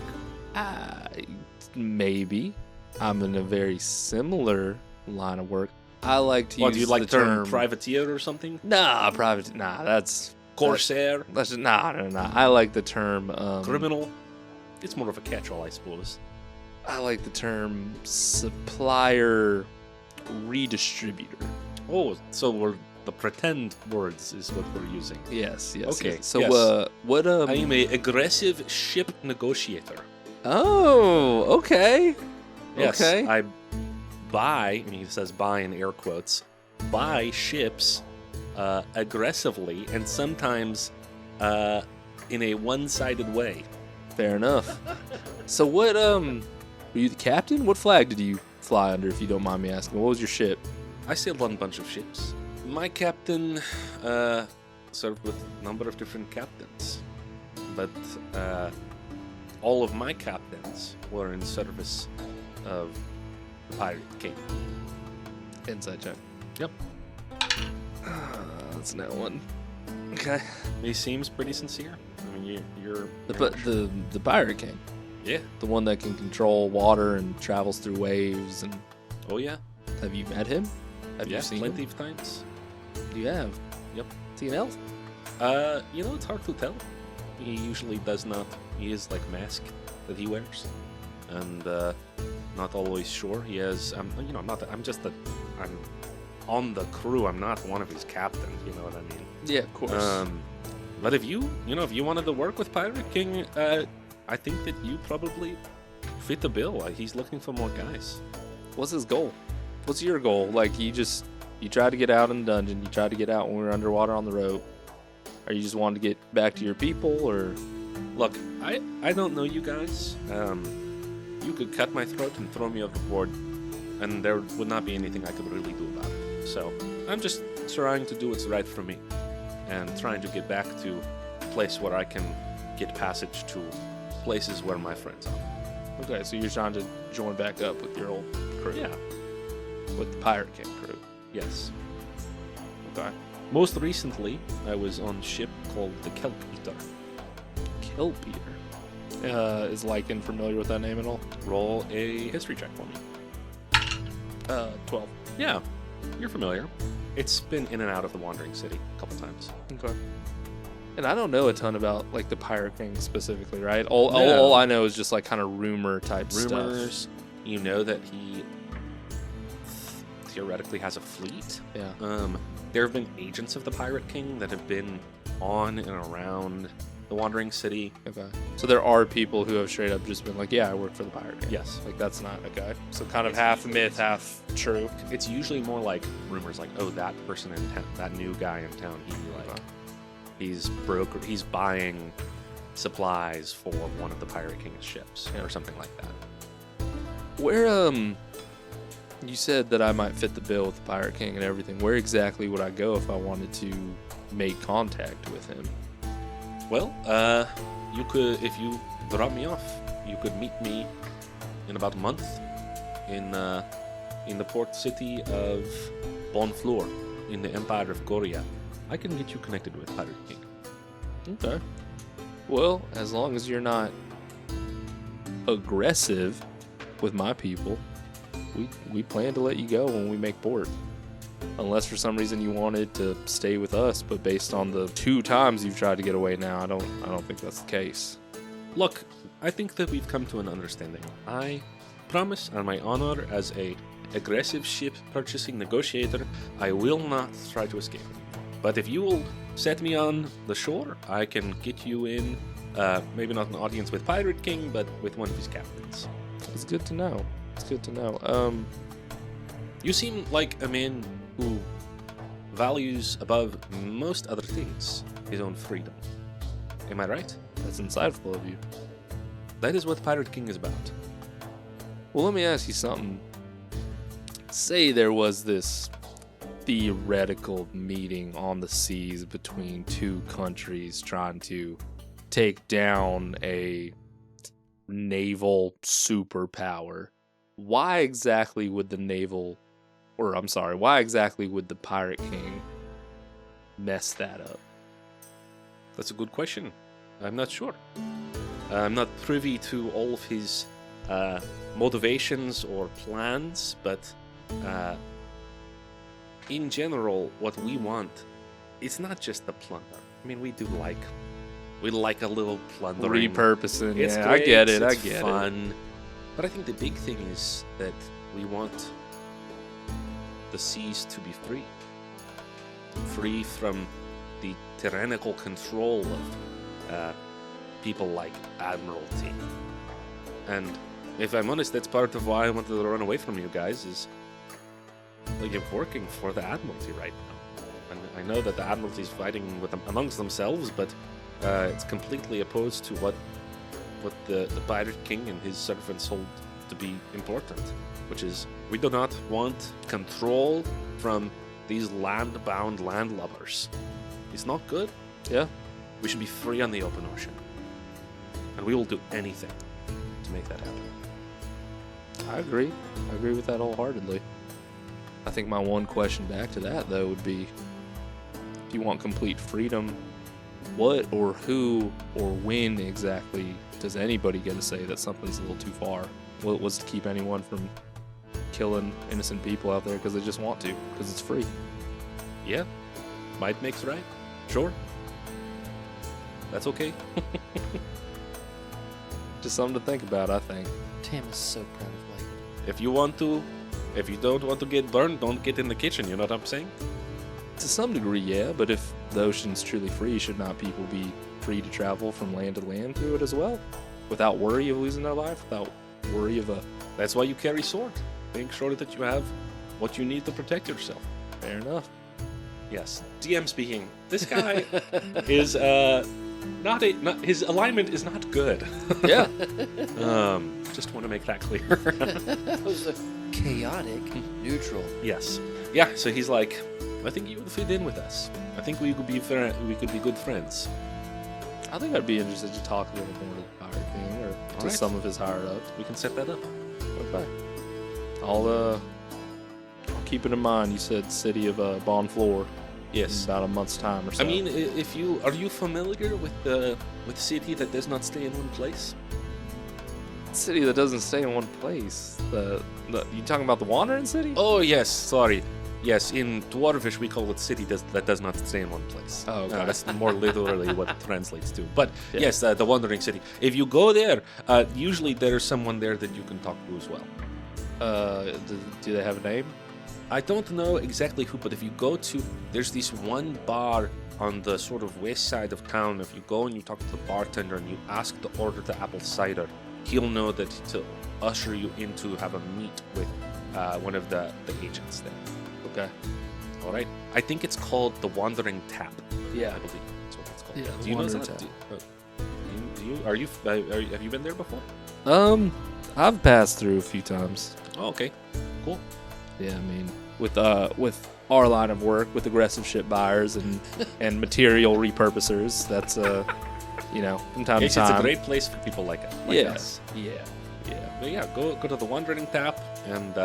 Maybe. I'm in a very similar line of work. I like to use do you like the the term term privateer or something? Nah, that's Corsair? That's just, nah. I like the term Criminal? It's more of a catch-all, I suppose. I like the term supplier redistributor. Oh, so the pretend words is what we're using. Yes. Okay, Yes. So yes. what I am an aggressive ship negotiator. Oh, okay. Yes, Okay. I buy, and he says buy in air quotes, buy ships aggressively and sometimes in a one-sided way. Fair enough. So what were you the captain? What flag did you fly under, if you don't mind me asking? What was your ship? I sailed on a bunch of ships. My captain served with a number of different captains, but all of my captains were in service of the pirate king. Inside check. Yep. That's no one. Okay. He seems pretty sincere. I mean, you're The Pirate King. yeah. The one that can control water and travels through waves. And Oh yeah. have you met him? Have Yeah, you seen plenty him? of times. You have. Yep. Is he an elf? It's hard to tell. He usually does not. He is like mask that he wears, and not always sure. He has. I'm on the crew. I'm not one of his captains. You know what I mean? Yeah, of course. But if you wanted to work with Pirate King, I think that you probably fit the bill. He's looking for more guys. What's his goal? What's your goal? Like, you tried to get out in the dungeon. You tried to get out when we were underwater on the rope. Or you just wanted to get back to your people, or? Look, I don't know you guys. You could cut my throat and throw me overboard, and there would not be anything I could really do about it. So I'm just trying to do what's right for me, and trying to get back to a place where I can get passage to places where my friends are. Okay, so you're trying to join back up with your old crew. Yeah. With the Pirate King crew. Yes. Okay. Most recently, I was on a ship called the Kelp Eater. Kelp Eater. Is Lichen familiar with that name at all? Roll a history check for me. 12. Yeah, you're familiar. It's been in and out of the Wandering City a couple times. Okay. And I don't know a ton about, like, the Pirate King specifically, right? All I know is just, like, kind of rumor type Rumors. stuff. You know that he theoretically has a fleet. Yeah. There have been agents of the Pirate King that have been on and around the Wandering City. Okay. So there are people who have straight up just been like, yeah, I work for the Pirate King. Yes. Like, that's not okay. So kind of half myth, half true. It's usually more like rumors, like, oh, that person in town, that new guy in town, he's buying supplies for one of the Pirate King's ships or something like that. Where, you said that I might fit the bill with the Pirate King and everything. Where exactly would I go if I wanted to make contact with him? Well, you could, if you drop me off, you could meet me in about a month in the port city of Bonfleur in the Empire of Goria. I can get you connected with Pirate King. Okay. Well, as long as you're not aggressive with my people, we plan to let you go when we make port. Unless for some reason you wanted to stay with us, but based on the 2 times you've tried to get away now, I don't think that's the case. Look, I think that we've come to an understanding. I promise on my honor as a aggressive ship purchasing negotiator, I will not try to escape. But if you will set me on the shore, I can get you in, maybe not an audience with Pirate King, but with one of his captains. It's good to know. It's good to know. You seem like a man who values above most other things his own freedom. Am I right? That's insightful of you. That is what Pirate King is about. Well, let me ask you something. Say there was this theoretical meeting on the seas between 2 countries trying to take down a naval superpower. Why exactly would the Pirate King mess that up? That's a good question. I'm not sure. I'm not privy to all of his motivations or plans, but in general, what we want, it's not just the plunder. I mean, we like a little plundering. Repurposing, It's yeah, great, I get it, it's fun. But I think the big thing is that we want the seas to be free. Free from the tyrannical control of people like Admiralty. And if I'm honest, that's part of why I wanted to run away from you guys, is like you're working for the Admiralty right now. And I know that the Admiralty is fighting with them amongst themselves, but it's completely opposed to what the Pirate King and his servants hold to be important, which is we do not want control from these land-bound landlubbers. It's not good. Yeah. We should be free on the open ocean. And we will do anything to make that happen. I agree. I agree with that wholeheartedly. I think my one question back to that, though, would be, if you want complete freedom, what or who or when exactly does anybody get to say that something's a little too far? What was to keep anyone from killing innocent people out there because they just want to, because it's free? Yeah, might makes right. Sure. That's okay. Just something to think about, I think. Tam is so proud of Lichen. If you don't want to get burned, don't get in the kitchen, you know what I'm saying? To some degree, yeah, but if the ocean's truly free, should not people be free to travel from land to land through it as well? Without worry of losing their life? Without worry of a... That's why you carry sword. Make sure that you have what you need to protect yourself. Fair enough. Yes. DM speaking. This guy is not his alignment is not good. Yeah. Just want to make that clear. That was a chaotic neutral. Yes. Yeah. So he's like, I think you would fit in with us. I think we could be good friends. I think I'd be interested to talk a little more to the Pirate King or to Alright. some of his higher ups. We can set that up. Okay. I'll keep it in mind. You said city of Bonfleur. Yes. In about a month's time or so. I mean, are you familiar with the city that does not stay in one place? City that doesn't stay in one place. You talking about the Wandering City? Oh yes, sorry. Yes, in Dwarvish we call it city that does not stay in one place. Oh, okay. That's more literally what it translates to. But Yeah. yes, the Wandering City. If you go there, usually there's someone there that you can talk to as well. Do they have a name? I don't know exactly who, but if you go to, there's this one bar on the sort of west side of town. If you go and you talk to the bartender and you ask to order the apple cider, he'll know that to usher you in to have a meet with one of the agents there. Okay. All right. I think it's called the Wandering Tap. Yeah. I believe that's what it's called. Yeah, Do you know Wandering that? Tap. Have you been there before? I've passed through a few times. Oh, okay. Cool. Yeah, I mean, with our line of work, with aggressive ship buyers and material repurposers, that's from time to It's time. a great place for people like us. Yeah. But yeah, go to the Wandering Tap and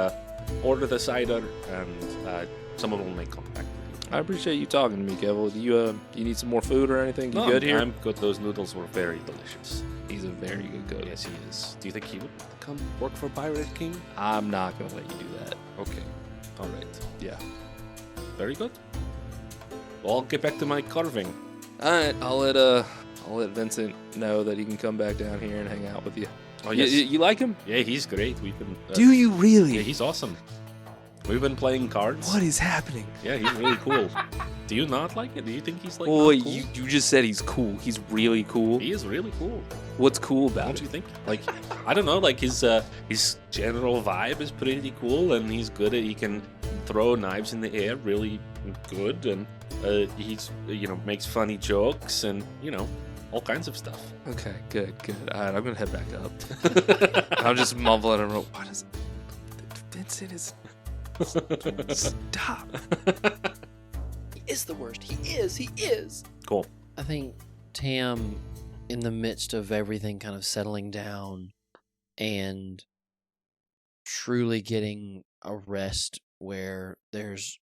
order the cider, and someone will make contact with you. I appreciate you talking to me, Kevil. Do you need some more food or anything? You good here? I'm good. Those noodles were very delicious. He's a very good cook. Yes, he is. Do you think he would come work for Pirate King? I'm not gonna let you do that. Okay. All right. Yeah. Very good. Well, I'll get back to my carving. All right. I'll let Vincent know that he can come back down here and hang out with you. Oh yes. You like him? Yeah, he's great. We've been. Do you really? Yeah, he's awesome. We've been playing cards. What is happening? Yeah, he's really cool. Do you not like it? Do you think he's like? Well, not cool? you just said he's cool. He's really cool. He is really cool. What's cool about Don't it? you think? Like, I don't know. Like his general vibe is pretty cool, and he's good at. He can throw knives in the air really good, and he's makes funny jokes, and all kinds of stuff. Okay, good. All right, I'm gonna head back up. I'm just mumbling and what is it? Vincent is. Stop. He is the worst. He is. Cool. I think Tam, in the midst of everything kind of settling down and truly getting a rest where there's,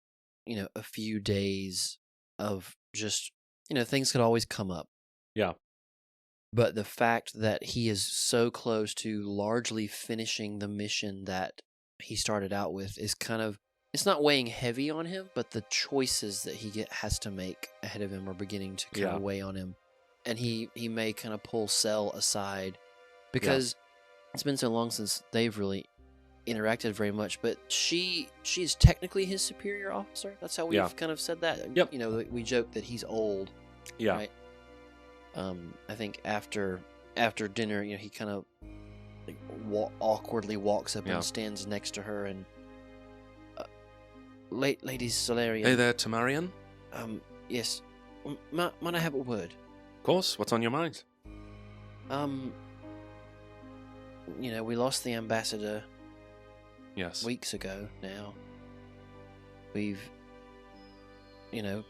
a few days of just, things could always come up. Yeah. But the fact that he is so close to largely finishing the mission that he started out with is kind of, it's not weighing heavy on him, but the choices that he has to make ahead of him are beginning to kind of weigh on him. And he may kind of pull Cell aside because it's been so long since they've really interacted very much, but she is technically his superior officer. That's how we've kind of said that. Yep. We joke that he's old. Yeah. Right? I think after dinner, he kind of awkwardly walks up and stands next to her and Lady Solarian. Hey there, Tamarian. Yes. Might I have a word? Of course. What's on your mind? We lost the ambassador Yes. weeks ago now. We've,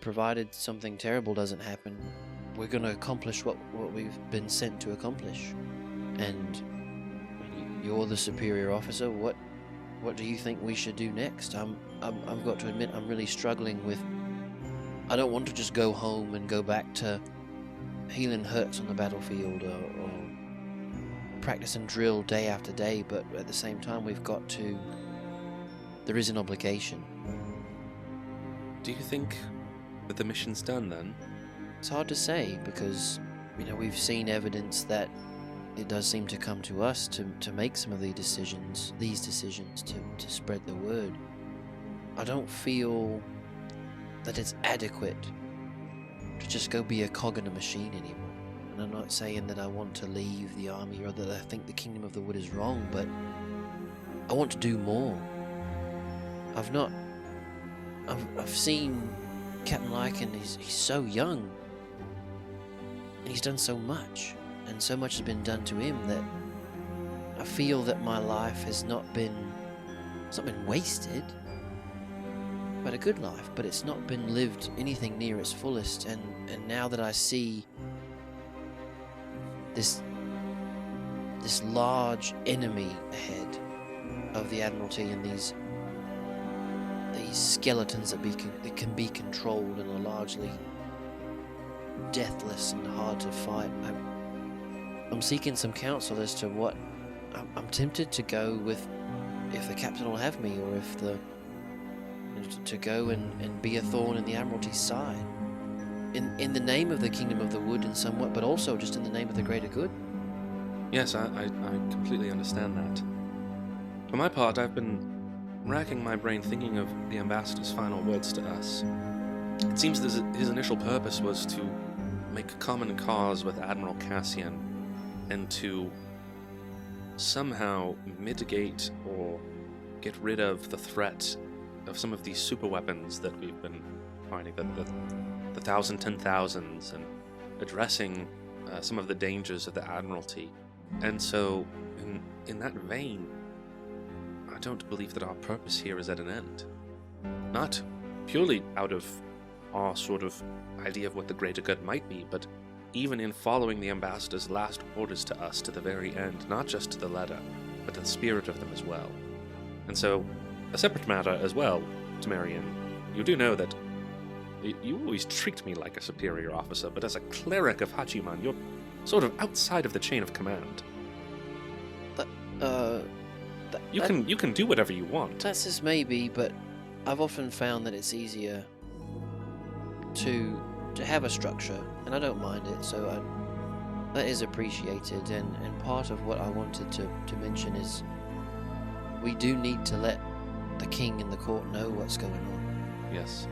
provided something terrible doesn't happen, we're going to accomplish what we've been sent to accomplish. And you're the superior officer. What do you think we should do next? I've got to admit I'm really struggling with I don't want to just go home and go back to healing hurts on the battlefield or practice and drill day after day, but at the same time there is an obligation. Do you think that the mission's done then? It's hard to say because, we've seen evidence that it does seem to come to us to make some of these decisions to spread the word. I don't feel that it's adequate to just go be a cog in a machine anymore. And I'm not saying that I want to leave the army or that I think the Kingdom of the Wood is wrong, but I want to do more. I've seen Captain Lichen, he's so young, and he's done so much, and so much has been done to him that I feel that my life has not been wasted. I've had a good life, but it's not been lived anything near its fullest, and now that I see this large enemy ahead of the Admiralty and these skeletons that can be controlled and are largely deathless and hard to fight, I'm seeking some counsel as to what I'm tempted to go with, if the captain will have me, or if to go and be a thorn in the Admiralty's side. In the name of the Kingdom of the Wood and somewhat, but also just in the name of the greater good. Yes, I completely understand that. For my part, I've been racking my brain thinking of the ambassador's final words to us. It seems that his initial purpose was to make common cause with Admiral Cassian and to somehow mitigate or get rid of the threat of some of these superweapons that we've been finding, the 10,000s, and addressing some of the dangers of the Admiralty. And so, in that vein, I don't believe that our purpose here is at an end. Not purely out of our sort of idea of what the greater good might be, but even in following the ambassador's last orders to us to the very end, not just to the letter, but to the spirit of them as well. And so, a separate matter as well, Temerian, you do know that you always treat me like a superior officer, but as a cleric of Hachiman, you're sort of outside of the chain of command. You can do whatever you want. That's just maybe, but I've often found that it's easier to have a structure, and I don't mind it, so that is appreciated, and part of what I wanted to mention is we do need to let the king and the court know what's going on. Yes,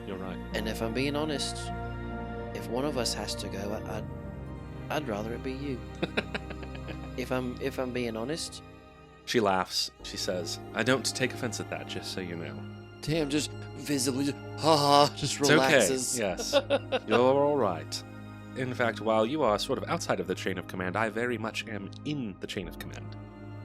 you're right. And if I'm being honest, if one of us has to go, I'd rather it be you. If I'm being honest. She laughs. She says, "I don't take offense at that, just so you know." Tam just visibly, just relaxes. It's okay, yes. You're all right. In fact, while you are sort of outside of the chain of command, I very much am in the chain of command.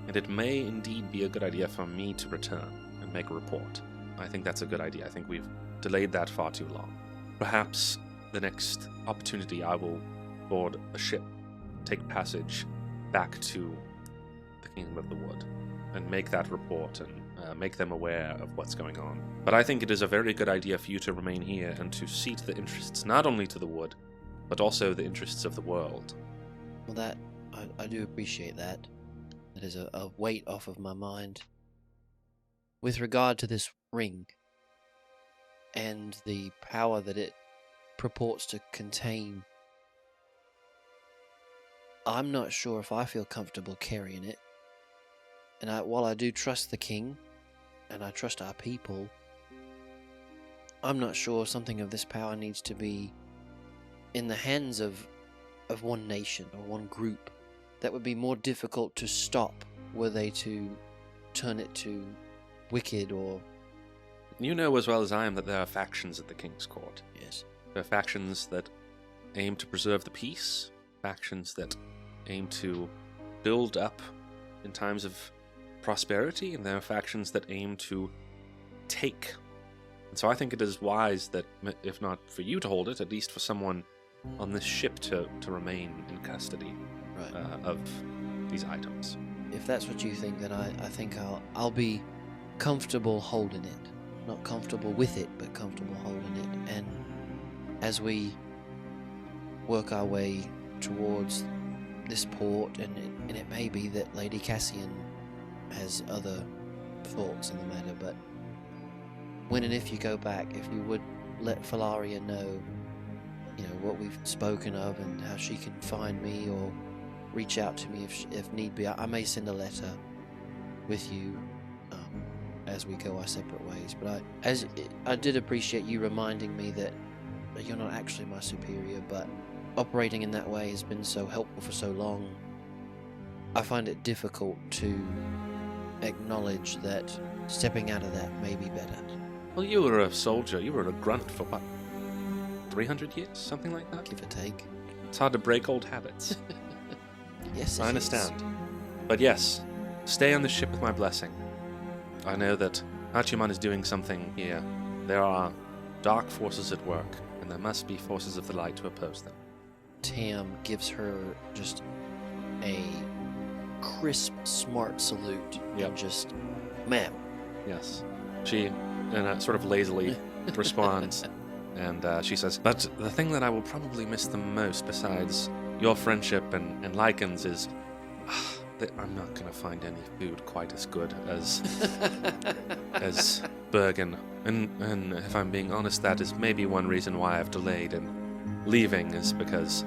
And it may indeed be a good idea for me to return and make a report. I think that's a good idea. I think we've delayed that far too long. Perhaps the next opportunity I will board a ship, take passage back to the Kingdom of the Wood, and make that report and make them aware of what's going on. But I think it is a very good idea for you to remain here and to see to the interests not only to the Wood, but also the interests of the world. Well, that I do appreciate that. That is a weight off of my mind. With regard to this ring and the power that it purports to contain, I'm not sure if I feel comfortable carrying it. And while I do trust the king, and I trust our people, I'm not sure something of this power needs to be in the hands of one nation or one group. That would be more difficult to stop were they to turn it to wicked or... You know as well as I am that there are factions at the King's Court. Yes. There are factions that aim to preserve the peace, factions that aim to build up in times of prosperity, and there are factions that aim to take. And so I think it is wise that, if not for you to hold it, at least for someone on this ship to remain in custody of these items. If that's what you think, then I think I'll be comfortable holding it. Not comfortable with it, but comfortable holding it. And as we work our way towards this port, and it may be that Lady Cassian has other thoughts in the matter, but when and if you go back, if you would let Falaria know, what we've spoken of and how she can find me or reach out to me if need be. I may send a letter with you as we go our separate ways, but I did appreciate you reminding me that you're not actually my superior, but operating in that way has been so helpful for so long. I find it difficult to acknowledge that stepping out of that may be better. Well, you were a soldier. You were a grunt for what? 300 years? Something like that? Give or take. It's hard to break old habits. Yes, I understand. But yes, stay on the ship with my blessing. I know that Hachiman is doing something here. There are dark forces at work, and there must be forces of the light to oppose them. Tam gives her just a crisp, smart salute. Yep. And just, ma'am. Yes. She sort of lazily responds, and she says, but the thing that I will probably miss the most, besides your friendship and Lycan's, is that I'm not going to find any food quite as good as as Bergen. And if I'm being honest, that is maybe one reason why I've delayed in leaving, is because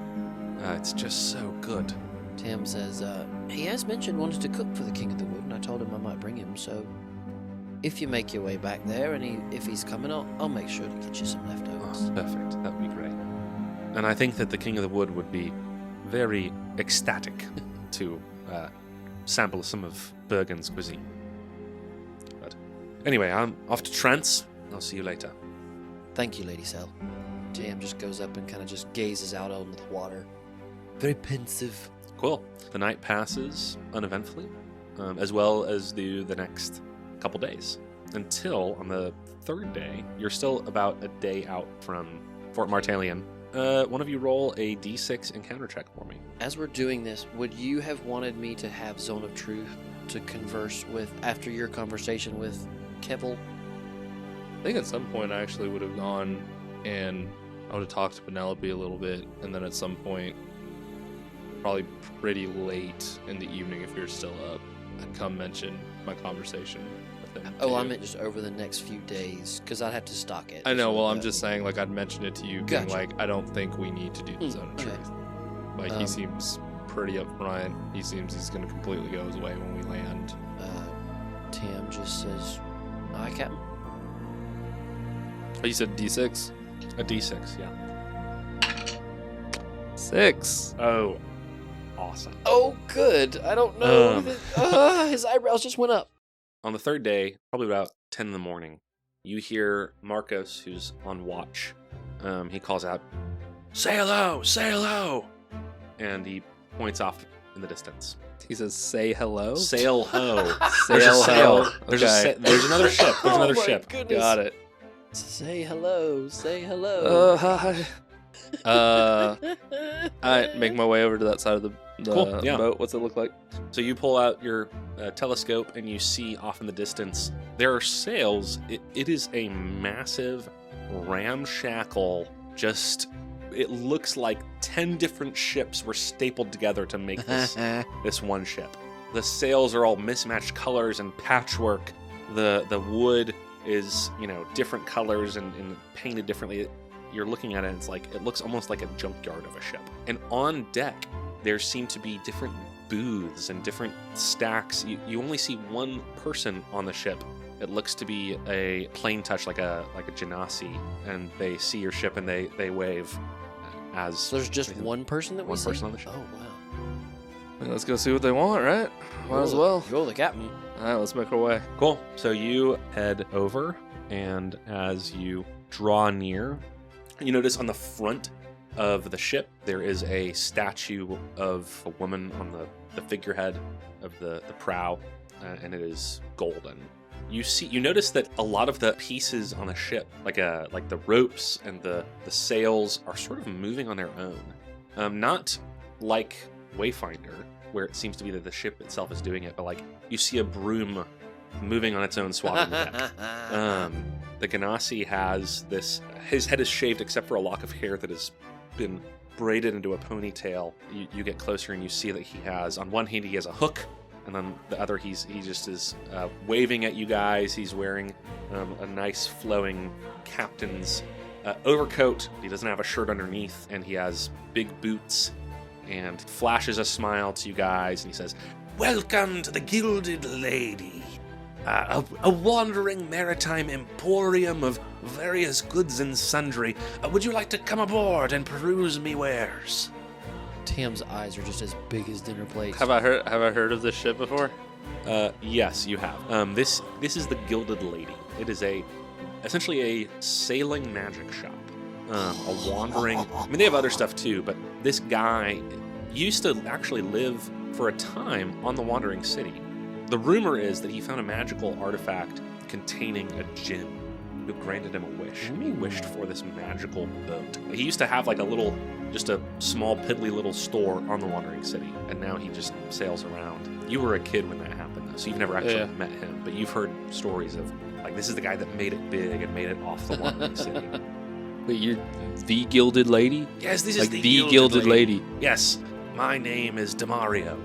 it's just so good. Tam says, he has mentioned wanting to cook for the King of the Wood, and I told him I might bring him, so if you make your way back there, and if he's coming, I'll make sure to get you some leftovers. Oh, perfect. That would be great. And I think that the King of the Wood would be very ecstatic to sample some of Bergen's cuisine. But anyway, I'm off to Trance. I'll see you later. Thank you, Lady Sel. Tam just goes up and kind of just gazes out on the water. Very pensive. Cool. The night passes uneventfully, as well as do the next couple days. Until on the third day, you're still about a day out from Fort Martalion. One of you roll a d6 encounter check for me. As we're doing this, would you have wanted me to have Zone of Truth to converse with after your conversation with Kevel? I think at some point I actually would have gone and I would have talked to Penelope a little bit, and then at some point, probably pretty late in the evening if you're still up, I'd come mention my conversation with him. Oh, I meant just over the next few days, because I'd have to stock it. I know, well, I'm just saying, like, I'd mention it to you, being Gotcha. like, I don't think we need to do the Zone of okay. Truth. Like, he seems pretty upfront. He seems he's going to completely go his way when we land. Tam just says, "Aye, Captain." Oh, you said D6? A d6, yeah. 6. Oh, awesome. Oh, good. I don't know. His eyebrows just went up. On the third day, probably about 10 in the morning, you hear Marcos, who's on watch. He calls out, "Say hello! Say hello!" And he points off in the distance. He says, say hello? Sail ho. Sail ho. There's Okay. there's another ship. There's another my ship. goodness. Got it. Say hello. Say hello. Hi. I make my way over to that side of the Cool, yeah. boat. What's it look like? So you pull out your telescope and you see off in the distance, there are sails. It is a massive, ramshackle, it looks like 10 different ships were stapled together to make this one ship. The sails are all mismatched colors and patchwork. The wood is, different colors and painted differently. You're looking at it, and it looks almost like a junkyard of a ship. And on deck, there seem to be different booths and different stacks. You only see one person on the ship. It looks to be a plane touch, like a genasi, and they see your ship and they wave. As So there's just one person that we one see? person on the ship. Oh, wow. Let's go see what they want, right? Might as well. You're the captain. All right, let's make our way. Cool. So you head over, and as you draw near, you notice on the front of the ship there is a statue of a woman on the figurehead of the prow, and it is golden. You notice that a lot of the pieces on the ship, like the ropes and the sails, are sort of moving on their own. Not like Wayfinder, where it seems to be that the ship itself is doing it, but you see a broom moving on its own, swabbing the deck. The Ganassi has this. His head is shaved except for a lock of hair that has been braided into a ponytail. You get closer and you see that he has, on one hand, he has a hook, and on the other, he just is waving at you guys. He's wearing a nice flowing captain's overcoat. He doesn't have a shirt underneath, and he has big boots and flashes a smile to you guys, and he says, "Welcome to the Gilded Lady, a wandering maritime emporium of various goods and sundry. Would you like to come aboard and peruse me wares?" Tam's eyes are just as big as dinner plates. Have I heard of this ship before? Yes, you have. This is the Gilded Lady. It is essentially a sailing magic shop. A wandering. I mean, they have other stuff too, but this guy used to actually live for a time on the Wandering City. The rumor is that he found a magical artifact containing a djinn who granted him a wish. And he wished for this magical boat. He used to have like just a small, piddly little store on the Wandering City, and now he just sails around. You were a kid when that happened, though, so you've never actually met him, but you've heard stories of, like, this is the guy that made it big and made it off the Wandering City. Wait, you're the Gilded Lady? Yes, this like is the Gilded Lady. Yes, my name is Demario.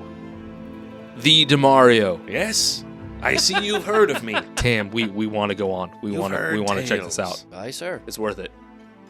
The Demario. Yes, I see you've heard of me. Tam, we want to go on. We want to check this out. Aye, sir. It's worth it.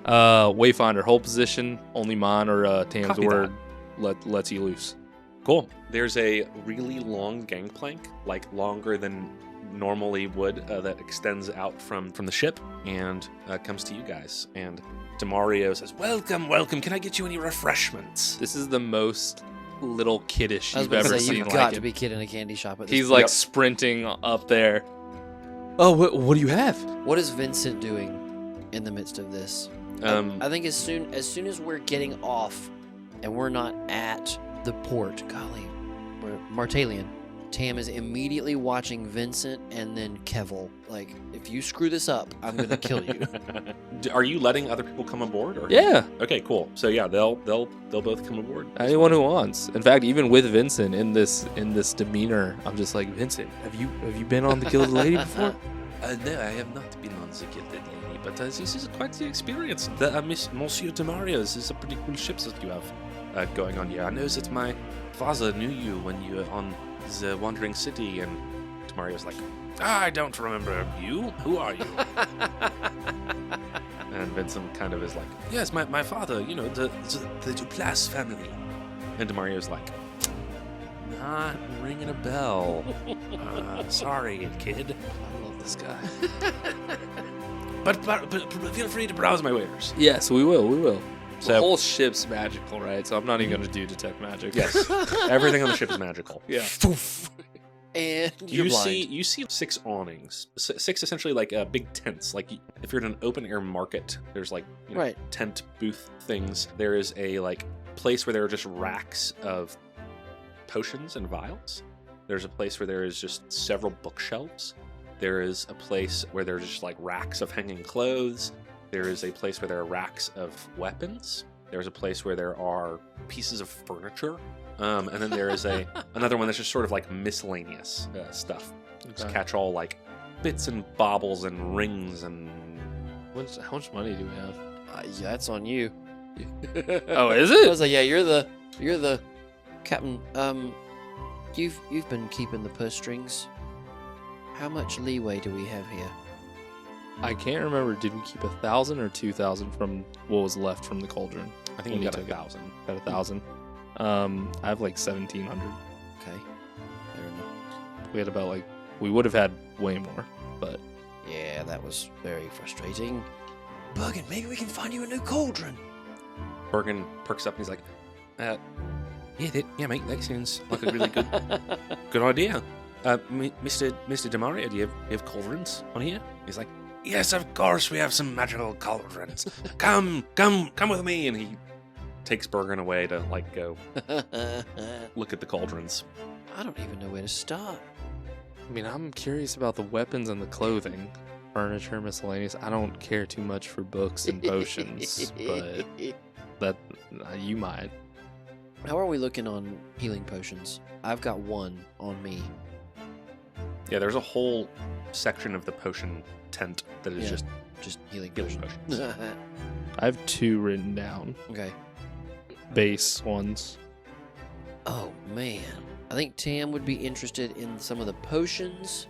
Wayfinder, hold position. Only mine or Tam's Copy word lets you loose. Cool. There's a really long gangplank, like longer than normally would, that extends out from the ship and comes to you guys. And Demario says, "Welcome, welcome. Can I get you any refreshments?" This is the most little kiddish I was you've about to ever say, seen. you've like got it. to be kidding a candy shop at this He's point. like sprinting up there. Oh, what do you have? What is Vincent doing in the midst of this? I think as soon as we're getting off and we're not at the port, golly, we're Martalian, Tam is immediately watching Vincent and then Kevel. Like, if you screw this up, I'm gonna kill you. Are you letting other people come aboard? Or? Yeah. Okay, cool. So yeah, they'll both come aboard. Anyone who wants. In fact, even with Vincent in this demeanor, I'm just like, Vincent, have you been on the Gilded Lady before? No, I have not been on the Gilded Lady, but this is quite the experience. Monsieur Demario, this is a pretty cool ship that you have going on here. I know that my father knew you when you were on the Wandering City, and Demario's like, "I don't remember you. Who are you?" And Vincent kind of is like, "Yes, my father, the Duplass family." And Demario's like, "Not ringing a bell. Sorry, kid. I love this guy. But feel free to browse my wares." Yes, we will. So- The whole ship's magical, right? So I'm not even going to do detect magic. Yes, everything on the ship is magical. Yeah. Foof. And you're blind. You see 6 awnings, 6 essentially like big tents. Like if you're in an open air market, there's like Right. tent booth things. There is a like place where there are just racks of potions and vials. There's a place where there is just several bookshelves. There is a place where there's just like racks of hanging clothes. There is a place where there are racks of weapons. There's a place where there are pieces of furniture. And then there is another one that's just sort of like miscellaneous stuff. Just catch all like bits and baubles and rings and... How much money do we have? Yeah, that's on you. Oh, is I it? was like, yeah, you're the captain. You've been keeping the purse strings. How much leeway do we have here? I can't remember. Did we keep 1,000 or 2,000 from what was left from the cauldron? I think When you got took it. 1,000. Got 1,000. I have like 1,700. Okay, fair enough. We had about we would have had way more, but Yeah, that was very frustrating. Bergen, maybe we can find you a new cauldron. Bergen perks up and he's like, yeah, mate, that sounds like a really good idea. Mr. Demario, do you have cauldrons on here? He's like, yes, of course we have some magical cauldrons. Come with me. And he takes Bergen away to go look at the cauldrons. I don't even know where to start. I mean, I'm curious about the weapons and the clothing, furniture, miscellaneous. I don't care too much for books and potions, but that you might. How are we looking on healing potions? I've got one on me. Yeah, there's a whole section of the potion tent that is Yeah. just healing healing potions. potions. I have 2 written down. Okay. Base ones. Oh man, I think Tam would be interested in some of the potions,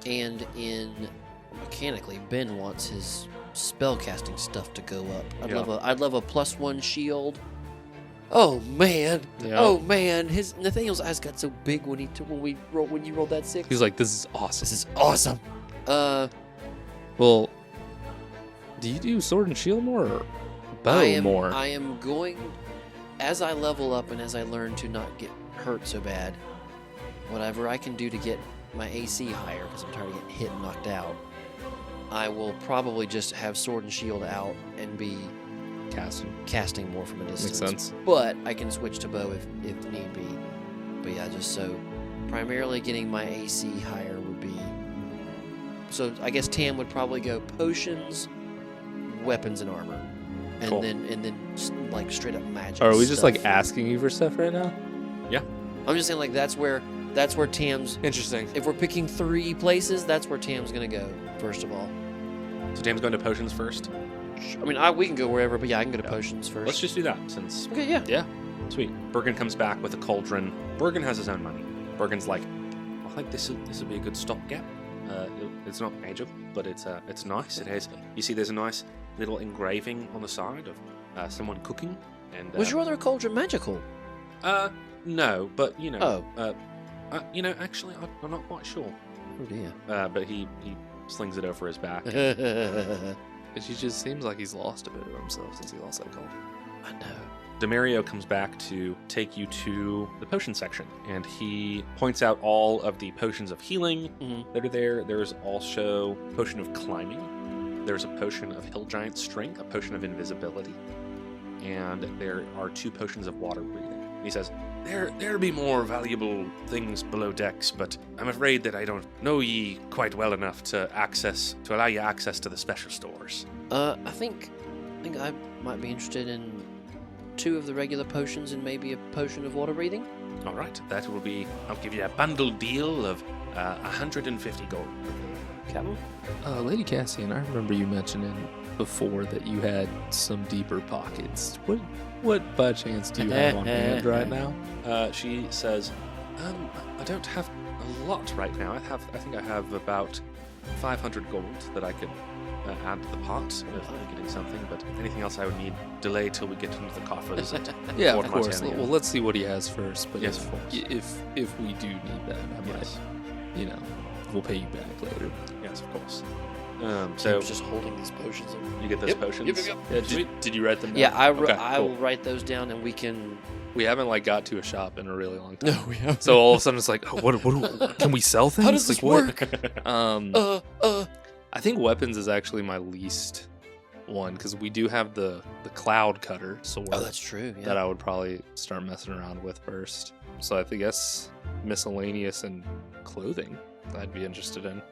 and in mechanically Ben wants his spellcasting stuff to go up. I'd love a +1 shield. Oh man, Yeah. oh man, his Nathaniel's eyes got so big when you rolled that 6. He's like, this is awesome. This is awesome. Well, do you do sword and shield more or bow more? I am going, as I level up and as I learn to not get hurt so bad, whatever I can do to get my AC higher, because I'm tired of getting hit and knocked out, I will probably just have sword and shield out and be casting more from a distance. Makes sense. But I can switch to bow if need be. But yeah, just so primarily getting my AC higher would be. So I guess Tam would probably go potions, weapons, and armor, and Cool. then like straight up magic. Are we just stuff. like asking you for stuff right now? I'm just saying like that's where Tam's. Interesting. If we're picking 3 places, that's where Tam's gonna go first of all. So Tam's going to potions first. I mean, we can go wherever, but yeah, I can go to potions first. Let's just do that since. Okay, yeah. Yeah. Sweet. Bergen comes back with a cauldron. Bergen has his own money. Bergen's like, I think this will be a good stopgap. It's not magical, but it's nice. It has. You see, there's a nice little engraving on the side of someone cooking. And Was your other cauldron magical? no, but you know. Oh. Actually, I'm not quite sure. Oh dear. But he slings it over his back. He just seems like he's lost a bit of himself since he lost that call. I know. Demario comes back to take you to the potion section, and he points out all of the potions of healing that are there. There's also a potion of climbing. There's a potion of hill giant strength, a potion of invisibility, and there are 2 potions of water breathing. He says, There be more valuable things below decks, but I'm afraid that I don't know ye quite well enough to allow you access to the special stores. I think I might be interested in 2 of the regular potions and maybe a potion of water breathing. All right, that will be. I'll give you a bundle deal of 150 gold. Captain? Lady Cassian, I remember you mentioning before that you had some deeper pockets. What by chance do you have on hand right now? She says, I don't have a lot right now. I think I have about 500 gold that I could add to the pot if I'm getting something. But anything else I would need delay till we get into the coffers. And Yeah, Fort of course. Montana. Well, let's see what he has first. But Yes, of course. if we do need that, I Yes. might, we'll pay you back later. Yes, of course. So So just holding these potions. you get those Yep, potions. yep. Yeah, did you write them down? Yeah, I Okay, will cool. write those down and we can. We haven't got to a shop in a really long time. No, we have. So all of a sudden it's like, oh, what can we sell things? How does this Like, work? what? I think weapons is actually my least one because we do have the cloud cutter sword Oh, that's true. Yeah. that I would probably start messing around with first. So I guess miscellaneous and clothing I'd be interested in.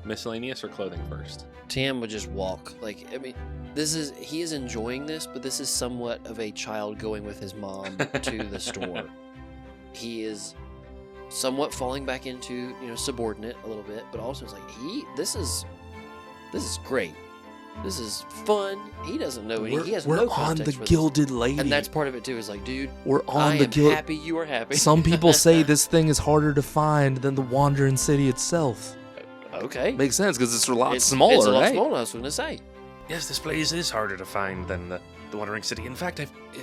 Miscellaneous or clothing first? Tam would just walk. Like, I mean, he is enjoying this, but this is somewhat of a child going with his mom to the store. He is somewhat falling back into, subordinate a little bit, but also it's like, this is great. This is fun. He doesn't know any. He has no context for this. Lady. And that's part of it too. Is like, dude, We're I am happy you are happy. Some people say this thing is harder to find than the Wandering City itself. Okay. Makes sense because it's a lot smaller, It's a lot right? smaller. I was going to say. Yes, this place is harder to find than the Wandering City. In fact,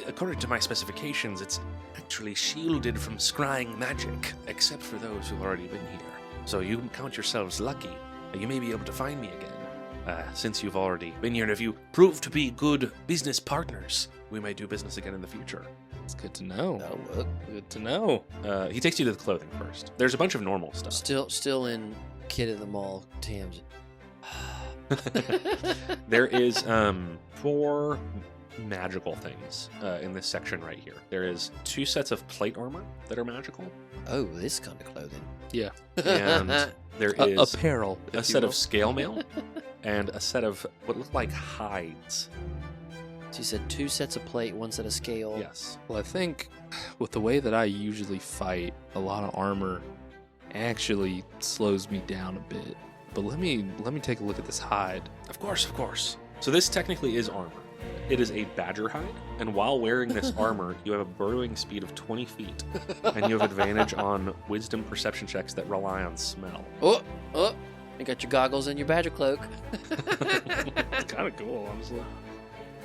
according to my specifications, it's actually shielded from scrying magic, except for those who've already been here. So you can count yourselves lucky. You may be able to find me again, since you've already been here. And if you prove to be good business partners, we may do business again in the future. It's good to know. That'll work. Good to know. He takes you to the clothing first. There's a bunch of normal stuff. Still in Kid at the Mall. Tam's. There is 4 magical things in this section right here. There is 2 sets of plate armor that are magical, Oh, this kind of clothing. Yeah. and there is Apparel. a set of scale mail and a set of what look like hides. So you said 2 sets of plate, 1 set of scale. Yes. Well, I think with the way that I usually fight, a lot of armor actually slows me down a bit. But let me take a look at this hide. Of course, of course. So this technically is armor. It is a badger hide, and while wearing this armor, you have a burrowing speed of 20 feet, and you have advantage on wisdom perception checks that rely on smell. Oh, you got your goggles and your badger cloak. It's kind of cool, honestly.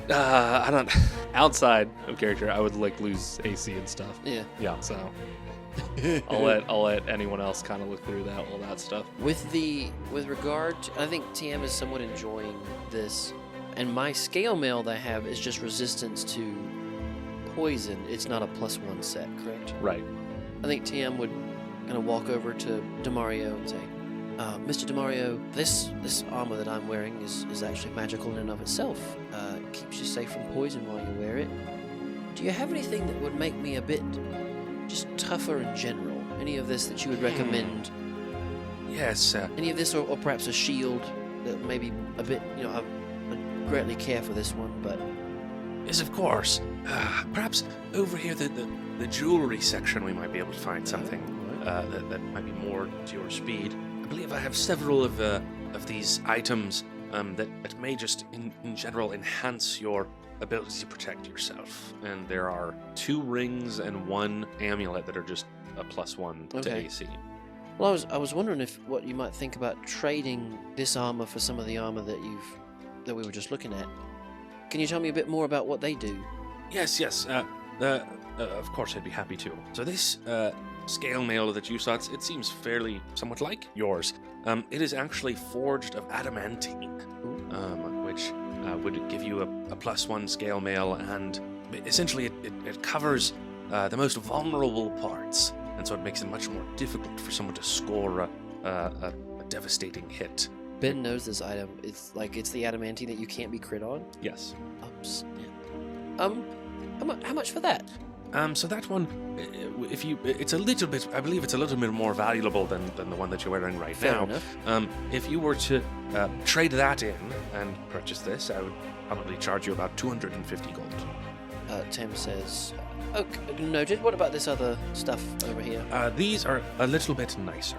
I don't. Outside of character, I would like lose AC and stuff. Yeah. So I'll let anyone else kind of look through all that stuff. With regard to, I think TM is somewhat enjoying this, and my scale mail that I have is just resistance to poison. It's not a +1 set, correct? Right. I think TM would kind of walk over to Demario and say, Mr. Demario, this armor that I'm wearing is actually magical in and of itself. It keeps you safe from poison while you wear it. Do you have anything that would make me a bit just tougher in general? Any of this that you would recommend? Yes. Any of this, or perhaps a shield that maybe a bit, I greatly care for this one, but... Yes, of course. Perhaps over here, the jewelry section, we might be able to find something that might be more to your speed. I believe I have several of these items that may just, in general, enhance your ability to protect yourself. And there are 2 rings and 1 amulet that are just a +1 to Okay. AC. Well, I was wondering what you might think about trading this armor for some of the armor that we were just looking at. Can you tell me a bit more about what they do? Yes. Of course, I'd be happy to. So this scale mail that you saw, it seems somewhat like yours. It is actually forged of adamantine, which would give you a +1 scale mail, and essentially it covers the most vulnerable parts, and so it makes it much more difficult for someone to score a devastating hit. Ben knows this item. It's the adamantine that you can't be crit on. Yes. How much for that? So that one, it's a little bit, I believe it's a little bit more valuable than the one that you're wearing right Fair now. enough. If you were to trade that in and purchase this, I would probably charge you about 250 gold. Tim says, okay, noted. What about this other stuff over here? These are a little bit nicer.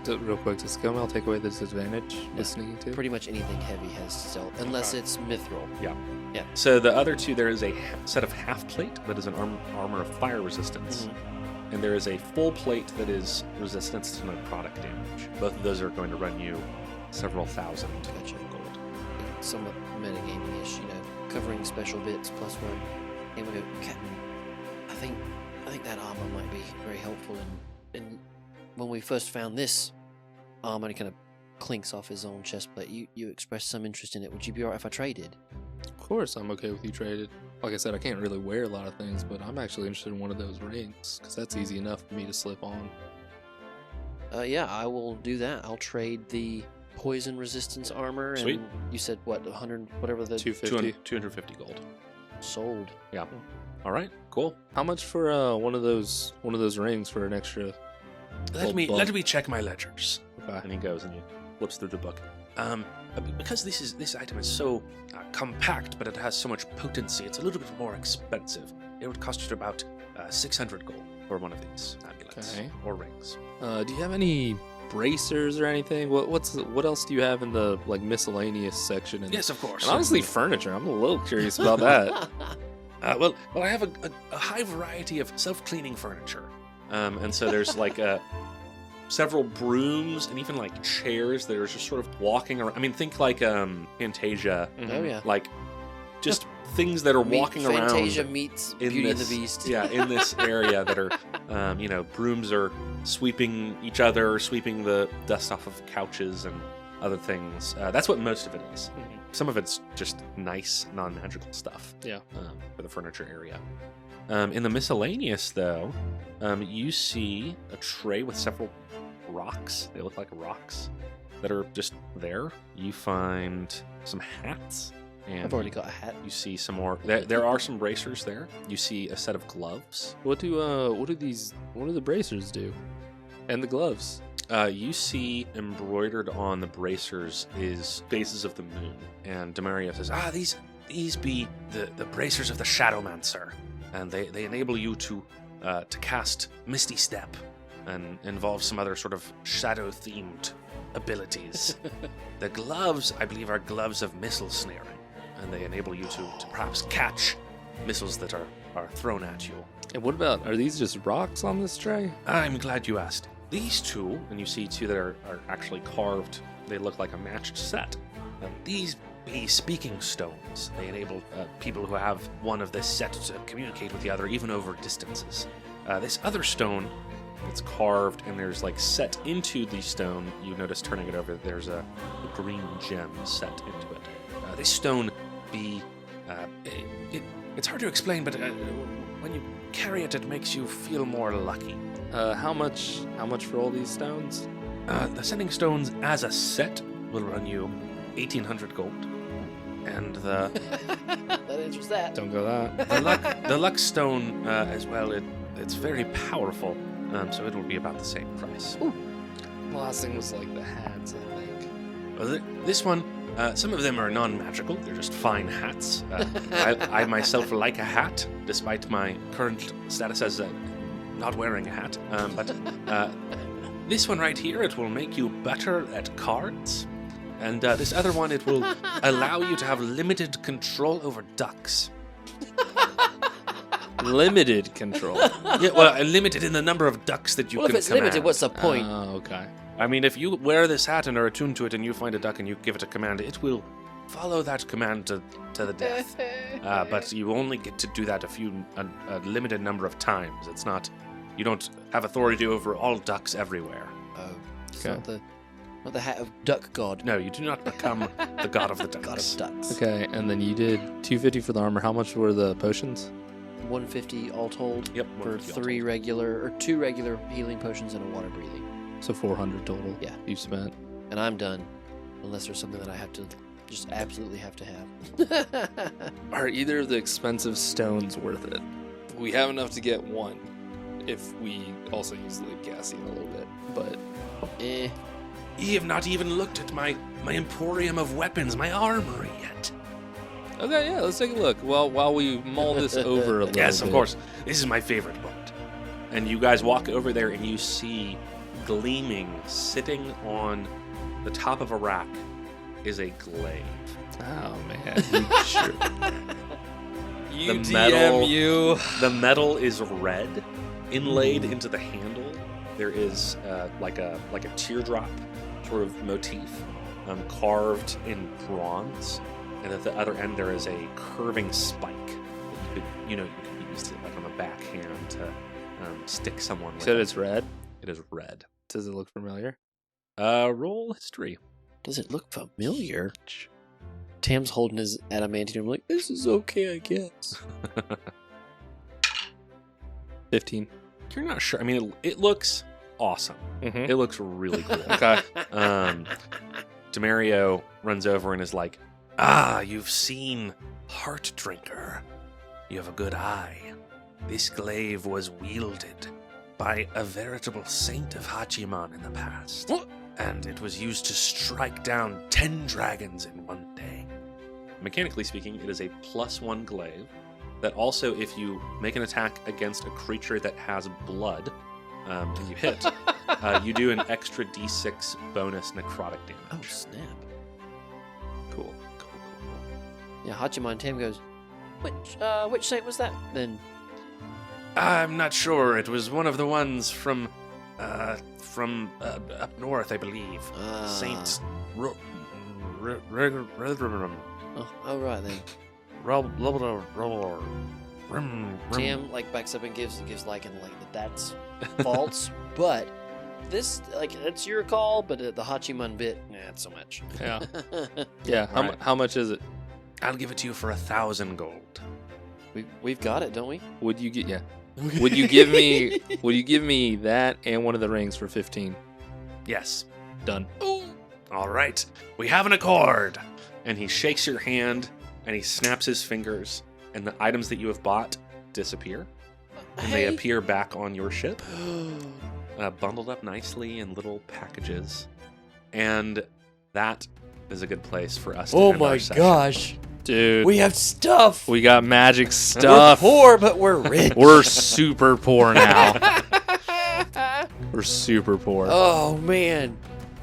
Real quick, does skill mail take away the disadvantage with sneaking too? Pretty much anything heavy has stealth, unless it's mithril. Yeah. Yeah. So the other 2, there is a set of half plate that is an armor of fire resistance, and there is a full plate that is resistance to necrotic damage. Both of those are going to run you several thousand Gotcha. gold. Somewhat metagaming-ish, covering special bits +1. And we go, Captain, I think that armor might be very helpful. And when we first found this armor, and he kind of clinks off his own chest plate, you expressed some interest in it. Would you be alright if I traded? Of course, I'm okay with you traded. Like I said, I can't really wear a lot of things, but I'm actually interested in one of those rings, because that's easy enough for me to slip on. Yeah, I will do that. I'll trade the poison resistance armor. Sweet. And you said, what, 100, whatever the... 250. 250 gold. Sold. Yeah. All right. Cool. How much for one of those rings for an extra? Let me check my ledgers. Okay. And he goes and he flips through the book. Because this item is so compact, but it has so much potency, it's a little bit more expensive. It would cost you about 600 gold for one of these amulets or rings. Do you have any bracers or anything? What else do you have in the miscellaneous section? Yes, of course. And honestly, furniture. I'm a little curious about that. Well, I have a high variety of self-cleaning furniture, and so there's several brooms and even chairs that are just sort of walking around. I mean, think Fantasia. Oh yeah. Just things that are walking around. Fantasia meets Beauty and the Beast. Yeah, in this area that are, brooms are sweeping each other, sweeping the dust off of couches and other things. That's what most of it is. Mm-hmm. Some of it's just nice, non-magical stuff. Yeah. For the furniture area. In the miscellaneous, though, you see a tray with several rocks. They look like rocks that are just there. You find some hats. And I've already got a hat. you see some more. There are some bracers there. You see a set of gloves. What do the bracers do? And the gloves? You see embroidered on the bracers is faces of the moon. And Demario says, these be the bracers of the Shadowmancer. And they enable you to cast Misty Step and involves some other sort of shadow-themed abilities. The gloves, I believe, are gloves of missile snaring, and they enable you to perhaps catch missiles that are thrown at you. And what about, are these just rocks on this tray? I'm glad you asked. These two, and you see two that are actually carved, they look like a matched set. These be speaking stones. They enable people who have one of this set to communicate with the other, even over distances. This other stone, it's carved, and there's like set into the stone. You notice turning it over, there's a green gem set into it. This stone be, it's hard to explain, but when you carry it, it makes you feel more lucky. How much for all these stones? The sending stones as a set will run you 1,800 gold. And the that answers that. Don't go that. the luck stone as well, it's very powerful, so it will be about the same price. Ooh. The last thing was like the hats, I think. Well, this one, some of them are non-magical. They're just fine hats. I myself like a hat, despite my current status as not wearing a hat. But this one right here, it will make you better at cards. And this other one, it will allow you to have limited control over ducks. Limited control. Yeah, well, limited in the number of ducks that you Well, can if it's command. limited, what's the point? Oh, okay. I mean, if you wear this hat and are attuned to it and you find a duck and you give it a command, it will follow that command to the death. But you only get to do that a limited number of times. It's not, you don't have authority over all ducks everywhere. Oh, it's Okay. not the hat of duck god. No, you do not become the god of the ducks. God of ducks. Okay, and then you did 250 for the armor. How much were the potions? 150 all told. Yep, For 150 all three told. regular or 2 regular healing potions and a water breathing. So 400 total. Yeah. You spent. And I'm done, unless there's something that I have to just absolutely have to have. Are either of the expensive stones worth it? We have enough to get one, if we also use the Gassian a little bit. But Eh. You have not even looked at my emporium of weapons, my armory yet. okay, yeah, let's take a look. Well, while we mull this over a little Yes, bit. of course. This is my favorite moment. And you guys walk over there and you see gleaming, sitting on the top of a rack, is a glaive. Oh man, you sure? You The DM metal- you. The metal is red, inlaid into the handle. There is like a teardrop sort of motif, carved in bronze, and at the other end there is a curving spike that you could use it like on the backhand to stick someone You with. said it's red. It is red. Does it look familiar? Roll history. Does it look familiar? Tam's holding his adamantium like, this is okay, I guess. 15. You're not sure. I mean, it looks awesome. Mm-hmm. It looks really cool. Okay. Demario runs over and is like, you've seen Heart Drinker. You have a good eye. This glaive was wielded by a veritable saint of Hachiman in the past. And it was used to strike down 10 dragons in one day. Mechanically speaking, it is a +1 glaive that also, if you make an attack against a creature that has blood, and you hit, you do an extra d6 bonus necrotic damage. Oh, snap. Cool. Yeah, Hachiman Tam goes, which saint was that? Then, I'm not sure. It was one of the ones from up north, I believe. Saint. oh, right then. Tam like backs up and gives Lichen like that's false, but this like that's your call, but the Hachiman bit, not so much. Yeah. Yeah. Right. How much is it? I'll give it to you for 1,000 gold. We've got it, don't we? Would you get? Yeah. Would you give me? Would you give me that and one of the rings for 15? Yes. Done. All right. We have an accord. And he shakes your hand, and he snaps his fingers, and the items that you have bought disappear. And they appear back on your ship, bundled up nicely in little packages. And that is a good place for us to Oh end our my session. gosh. Dude. We have stuff. We got magic We're stuff. poor, but we're rich. We're super poor now. were super poor. Oh man,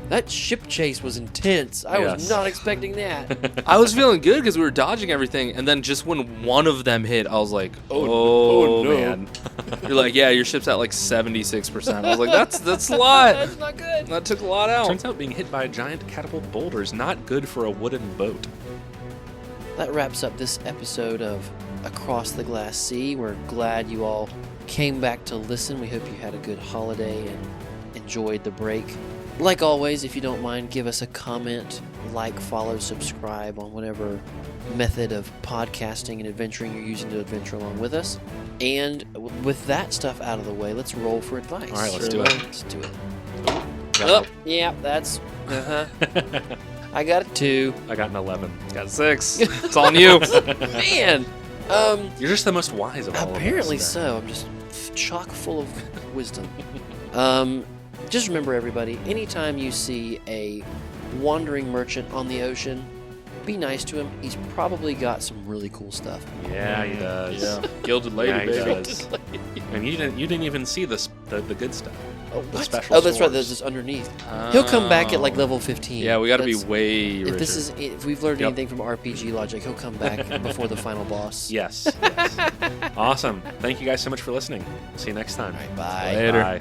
that ship chase was intense. I was Yes. not expecting that. I was feeling good because we were dodging everything, and then just when one of them hit, I was like, "Oh, no." man!" You're like, "Yeah, your ship's at like 76%." I was like, "That's a lot. That's not good. That took a lot out." Turns out being hit by a giant catapult boulder is not good for a wooden boat. That wraps up this episode of Across the Glass Sea. We're glad you all came back to listen. We hope you had a good holiday and enjoyed the break. Like always, if you don't mind, give us a comment, like, follow, subscribe on whatever method of podcasting and adventuring you're using to adventure along with us. And with that stuff out of the way, let's roll for advice. All right, let's do it. Let's do it. Got Oh, yeah, that's... I got a 2. I got an 11. Got 6. It's on you. Man! You're just the most wise of all Apparently of us. so. I'm just chock full of wisdom. Just remember, everybody, anytime you see a wandering merchant on the ocean, be nice to him. He's probably got some really cool stuff. Yeah, he does. Yeah. Gilded lady, Yeah, he baby. does. And you didn't even see the good stuff. Oh, The what? special Oh, that's right. swords. There's underneath. He'll come back at like level 15. Yeah, we got to be That's- way richer. If we've learned Yep. anything from RPG logic, he'll come back before the final boss. Yes. Awesome. Thank you guys so much for listening. See you next time. All right, bye. Later. Bye.